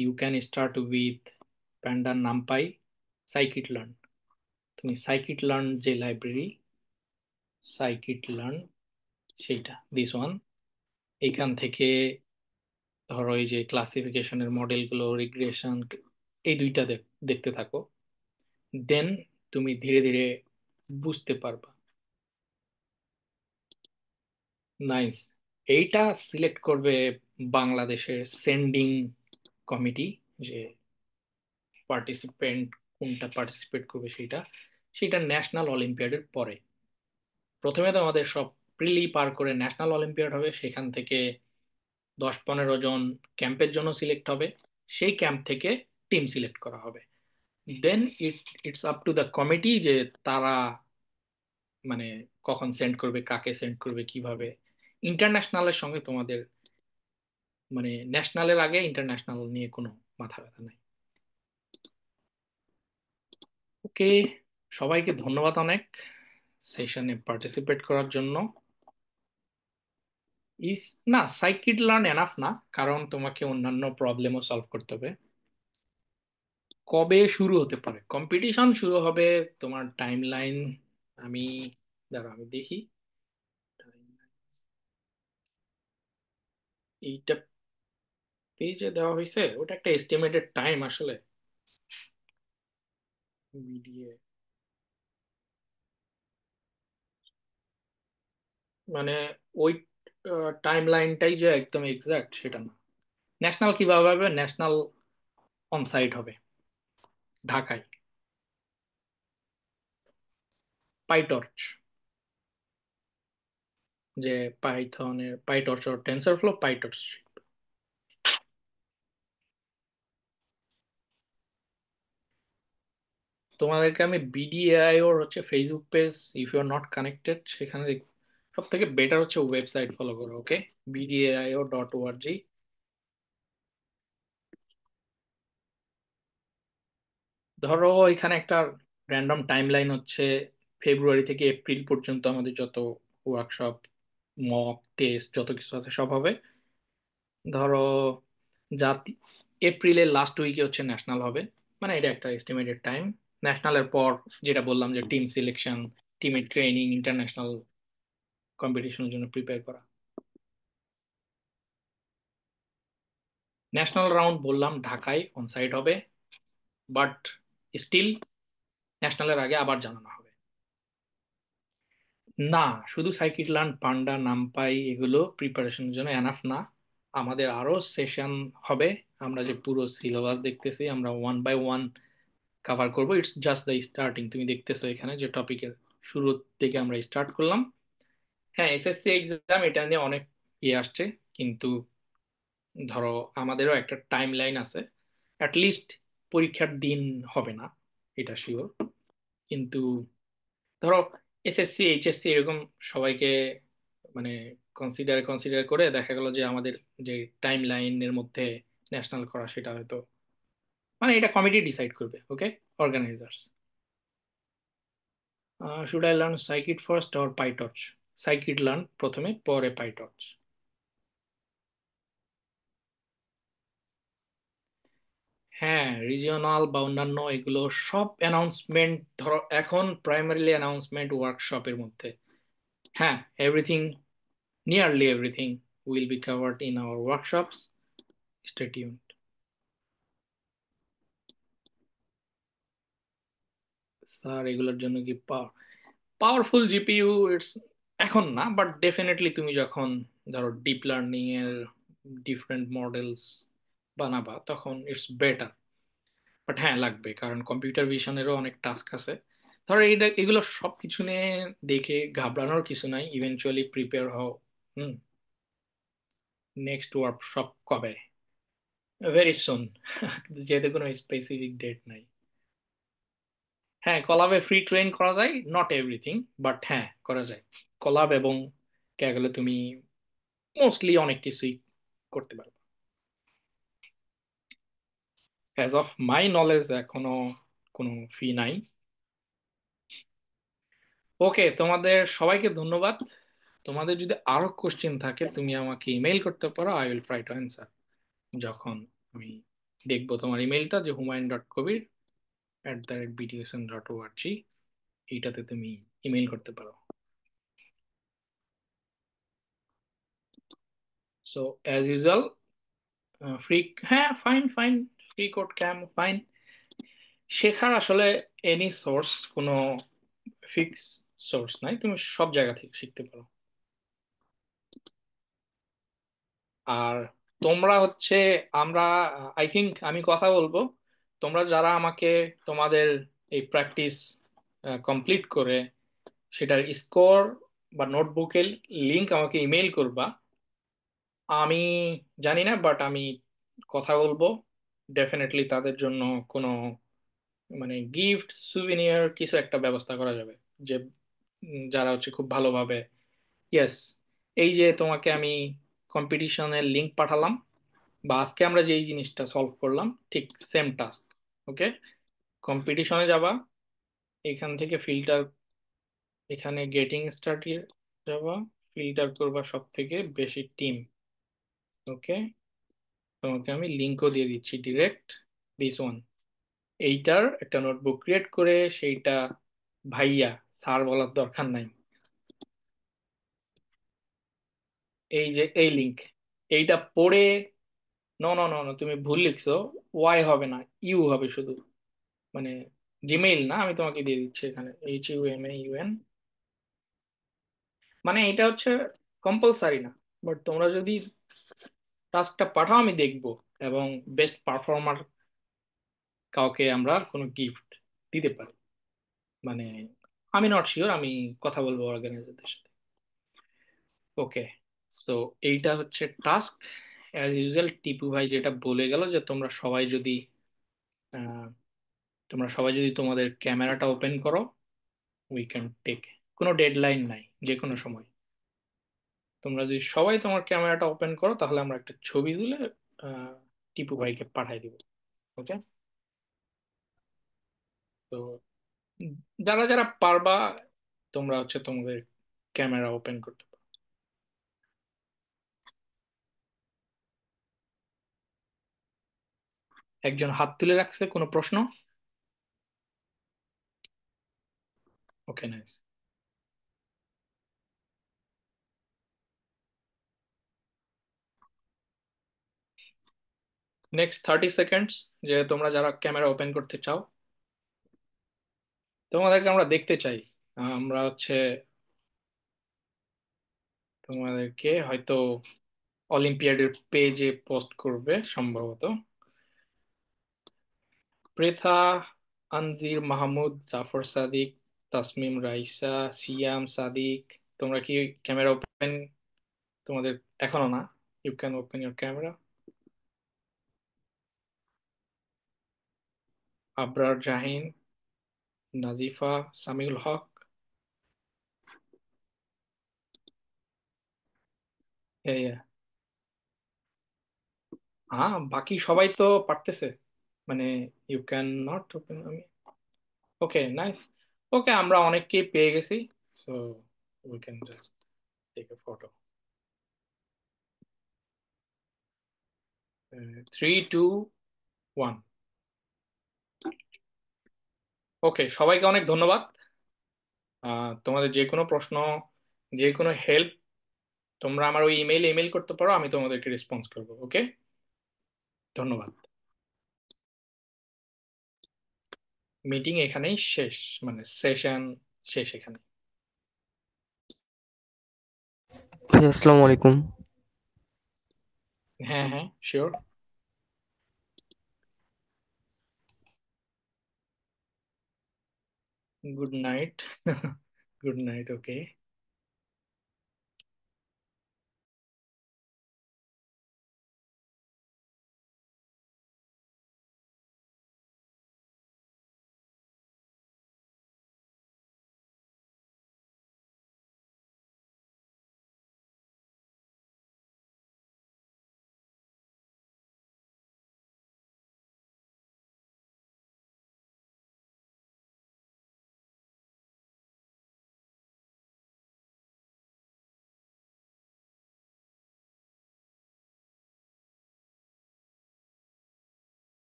Speaker 1: you can start with panda, numpy, scikit learn. তুমি সাইকিট লার্ন যে লাইব্রেরি, সাইকিট লার্ন সেইটা, দিস ওয়ান, এইখান থেকে ধরো এই যে ক্লাসিফিকেশনের মডেলগুলো, রিগ্রেশন, এই দুইটা দেখতে থাকো। দেন তুমি ধীরে ধীরে বুঝতে পারবা। নাইস। এইটা সিলেক্ট করবে বাংলাদেশের সেন্ডিং কমিটি, যে পার্টিসিপেন্ট কোনটা পার্টিসিপেট করবে সেইটা, সেটা ন্যাশনাল অলিম্পিয়াডের পরে। প্রথমে তো আমাদের সব প্রিলি পার করে ন্যাশনাল অলিম্পিয়াড হবে, সেখান থেকে 10-15 জন ক্যাম্পের জন্য সিলেক্ট হবে, সেই ক্যাম্প থেকে টিম সিলেক্ট করা হবে। Then it's up to the committee যে তারা মানে কখন সেন্ড করবে, কাকে সেন্ড করবে, কিভাবে। ইন্টারন্যাশনালের সঙ্গে তোমাদের মানে ন্যাশনালের আগে ইন্টারন্যাশনাল নিয়ে কোনো মাথা ব্যথা নাই। ওকে, সবাইকে ধন্যবাদ অনেক সেশনে পার্টিসিপেট করার জন্য। ইস না, সাইকিট লার্ন এনাফ না, কারণ তোমাকে অন্যান্য প্রবলেমও সলভ করতে হবে। কবে শুরু হতে পারে কম্পিটিশন? শুরু হবে তোমার টাইম লাইন, আমি দাঁড়াও আমি দেখি। এইটা পেজে দেওয়া হয়েছে, ওটা একটা এস্টিমেটেড টাইম আসলে। মিডিয়ে মানে ওই টাইম লাইনটাই যে একদম এক্সাক্ট সেটা না। ন্যাশনাল কিভাবে হবে? ন্যাশনাল অন সাইট হবে ঢাকায়, পাইটর্চ, যে পাইথনের পাইটর্চ ও টেনসরফ্লো পাইটর্চ। তোমাদেরকে আমি বিডিএআই ওর হচ্ছে Facebook page, if you are not connected সেখানে সব থেকে বেটার হচ্ছে ওয়েবসাইট ফলো করো। ওকে, bdio.org। ধরো এখানে একটা র্যান্ডম টাইম লাইন হচ্ছে ফেব্রুয়ারি থেকে এপ্রিল পর্যন্ত আমাদের যত ওয়ার্কশপ, মক টেস্ট, যত কিছু আছে সব হবে। ধরো জাতি এপ্রিলের লাস্ট উইকে হচ্ছে ন্যাশনাল হবে, মানে এটা একটা এস্টিমেটেড টাইম। ন্যাশনালের পর যেটা বললাম যে টিম সিলেকশন, টিমের ট্রেনিং, ইন্টারন্যাশনাল কম্পিটিশনের জন্য প্রিপেয়ার করা। ন্যাশনাল রাউন্ড বললাম ঢাকায় অন সাইট হবে, বাট স্টিল ন্যাশনালের আগে আবার জানানো হবে। না, শুধু সাইকিট লার্ন, পান্ডা, নামপাই এগুলো প্রিপারেশনের জন্য এনাফ না। আমাদের আরো সেশন হবে। আমরা যে পুরো সিলেবাস দেখতেছি, আমরা ওয়ান বাই ওয়ান কভার করব। It's just the starting. তুমি দেখতেছো এখানে যে টপিকের শুরু থেকে আমরা স্টার্ট করলাম। হ্যাঁ, এসএসসি এক্সাম এটা নিয়ে অনেক আসছে, কিন্তু ধরো আমাদেরও একটা টাইম লাইন আছে। লিস্ট পরীক্ষার দিন হবে না, এটা শিওর। কিন্তু ধরো এসএসসি এইচএসসি এরকম সবাইকে মানে কনসিডার কনসিডার করে দেখা গেল যে আমাদের যে টাইম লাইনের মধ্যে ন্যাশনাল করা, সেটা হয়তো এটা কমিটি ডিসাইড করবে। Okay, organisers. Should I learn scikit first or PyTorch? Scikit learn প্রথমে, পরে পাইটর্চ। হ্যাঁ, রিজিওনাল বা অন্যান্য এগুলো সব অ্যানাউন্সমেন্ট ধরো এখন প্রাইমারিলি অ্যানাউন্সমেন্ট ওয়ার্কশপের মধ্যে। হ্যাঁ, everything, nearly everything will be covered in our workshops. Stay tuned. Sir এগুলোর জন্য কি পাওয়ারফুল জিপিইউ? ইটস এখন না, বাট ডেফিনেটলি তুমি যখন ধরো ডিপ লার্নিং এর ডিফারেন্ট মডেলস বানাবা তখন ইটস বেটার। বাট হ্যাঁ, লাগবে, কারণ কম্পিউটার ভিশনেরও অনেক টাস্ক আছে। ধরো এগুলো সব কিছু নিয়ে দেখে ঘাবড়ানোর কিছু নাই, ইভেনচুয়ালি প্রিপেয়ার হও। হুম। নেক্সট ওয়ার্কশপ কবে? Very soon. যেহেতু কোনো স্পেসিফিক ডেট নাই। হ্যাঁ, কলাবে ফ্রি ট্রেন করা যায়, নট এভরিথিং, বাট হ্যাঁ করা যায়। কলাব এবং কে গেলে তুমি মোস্টলি অনেক কিছুই করতে পারবে। অ্যাজ অফ মাই নলেজ এখনো কোনো ফি নাই। ওকে, তোমাদের সবাইকে ধন্যবাদ। তোমাদের যদি আরো কোশ্চেন থাকে তুমি আমাকে ইমেল করতে পারো, I will try to answer. যখন আমি দেখবো তোমার ইমেলটা, যে humayun.kobir@bdsn.org, এইটাতে তুমি ইমেল করতে পারো। সো অ্যাজ ইউজুয়াল, ফ্রি, হ্যাঁ ফাইন ফাইন, ফ্রি কোড ক্যাম ফাইন। শেখার আসলে এনি সোর্স, কোনো ফিক্স সোর্স নাই, তুমি সব জায়গা থেকে শিখতে পারো। আর তোমরা হচ্ছে, আমরা আই থিংক আমি কথা বলবো, তোমরা যারা আমাকে তোমাদের এই প্র্যাকটিস কমপ্লিট করে সেটার স্কোর বা নোটবুকের লিংক আমাকে ইমেল করবা। আমি জানি না, বাট আমি কথা বলবো, ডেফিনেটলি তাদের জন্য কোনো গিফট সুভিনিয়ার কিছু একটা ব্যবস্থা করা যাবে। যে যারা হচ্ছে খুব ভালোভাবে, ইয়েস, এই যে তোমাকে আমি কম্পিটিশনের লিংক পাঠালাম, বা আজকে আমরা যে এই জিনিসটা সলভ করলাম, ঠিক সেম টাস্ক। ওকে, কম্পিটিশনে যাবা, এখান থেকে ফিল্টার, এখানে গেটিং স্টার্টে যাবা, ফিল্টার করবা সব থেকে বেশি টিম। ওকে, তোমাকে আমি লিংকও দিয়ে দিচ্ছি ডিরেক্ট, দিস ওয়ান। এইটার একটা নোটবুক ক্রিয়েট করে সেইটা, ভাইয়া স্যার বলার দরকার নাই, এই যে এই লিংক, এইটা পড়ে, নো নো নো নো, তুমি ভুল লিখছো, ওয়াই হবে না, ইউ হবে শুধু, মানে জিমেইল না, আমি তোমাকে দিয়ে দিচ্ছি এখানে, HUMAUN। এটা হচ্ছে কম্পালসারি না, বাট তোমরা যদি টাস্কটা পাঠাও আমি দেখবো, এবং বেস্ট পারফর্মার কাউকে আমরা কোনো গিফট দিতে পারি। মানে আমি নট শিওর, আমি কথা বলবো অর্গানাইজারদের সাথে। ওকে, সো এইটা হচ্ছে টাস্ক। অ্যাজ ইউজুয়াল টিপু ভাই যেটা বলে গেল, যে আহ, তোমরা সবাই যদি তোমাদের ক্যামেরাটা ওপেন করো, উই ক্যান টেক, কোনো ডেডলাইন নাই, যে কোনো সময় তোমরা যদি সবাই তোমার ক্যামেরাটা ওপেন করো, তাহলে আমরা একটা ছবি তুলে আহ, টিপু ভাইকে পাঠাই দিব। ওকে, তো যারা যারা পারবা তোমরা হচ্ছে তোমাদের ক্যামেরা ওপেন করতে পারো। একজন হাত তুলে রাখছে, কোনো প্রশ্ন? ওকে, নাইস। নেক্সট 30 সেকেন্ডস, যে তোমরা যারা ক্যামেরা ওপেন করতে চাও, তোমাদেরকে আমরা দেখতে চাই। আমরা হচ্ছে তোমাদেরকে হয়তো অলিম্পিয়াডের পেজে পোস্ট করবে সম্ভবত। প্রেথা, আনজির মাহমুদ, জাফর সাদিক, তাসমিম রাইসা, সিয়াম সাদিক, তোমরা কি ক্যামেরা ওপেন? তোমাদের এখনো না? You can open your camera. Abrar Zahin, Nazifa, Samiul হক। হ্যাঁ, বাকি সবাই তো পারতেছে, মানে ইউ ক্যান নট ওপেন। আমি ওকে, নাইস। ওকে, আমরা অনেককেই পেয়ে গেছি, so we can just take a photo. 3, 2, 1। Okay, সবাইকে অনেক ধন্যবাদ। তোমাদের যে কোনো প্রশ্ন, যে কোনো হেল্প, তোমরা আমার ওই ইমেইলে ইমেল করতে পারো, আমি তোমাদেরকে রেসপন্স করবো। ওকে, ধন্যবাদ। মিটিং এখানেই শেষ, মানে সেশন শেষ এখানে।
Speaker 3: ভাই আসসালামু আলাইকুম।
Speaker 1: হ্যাঁ হ্যাঁ, sure. Good night. Good night. ওকে।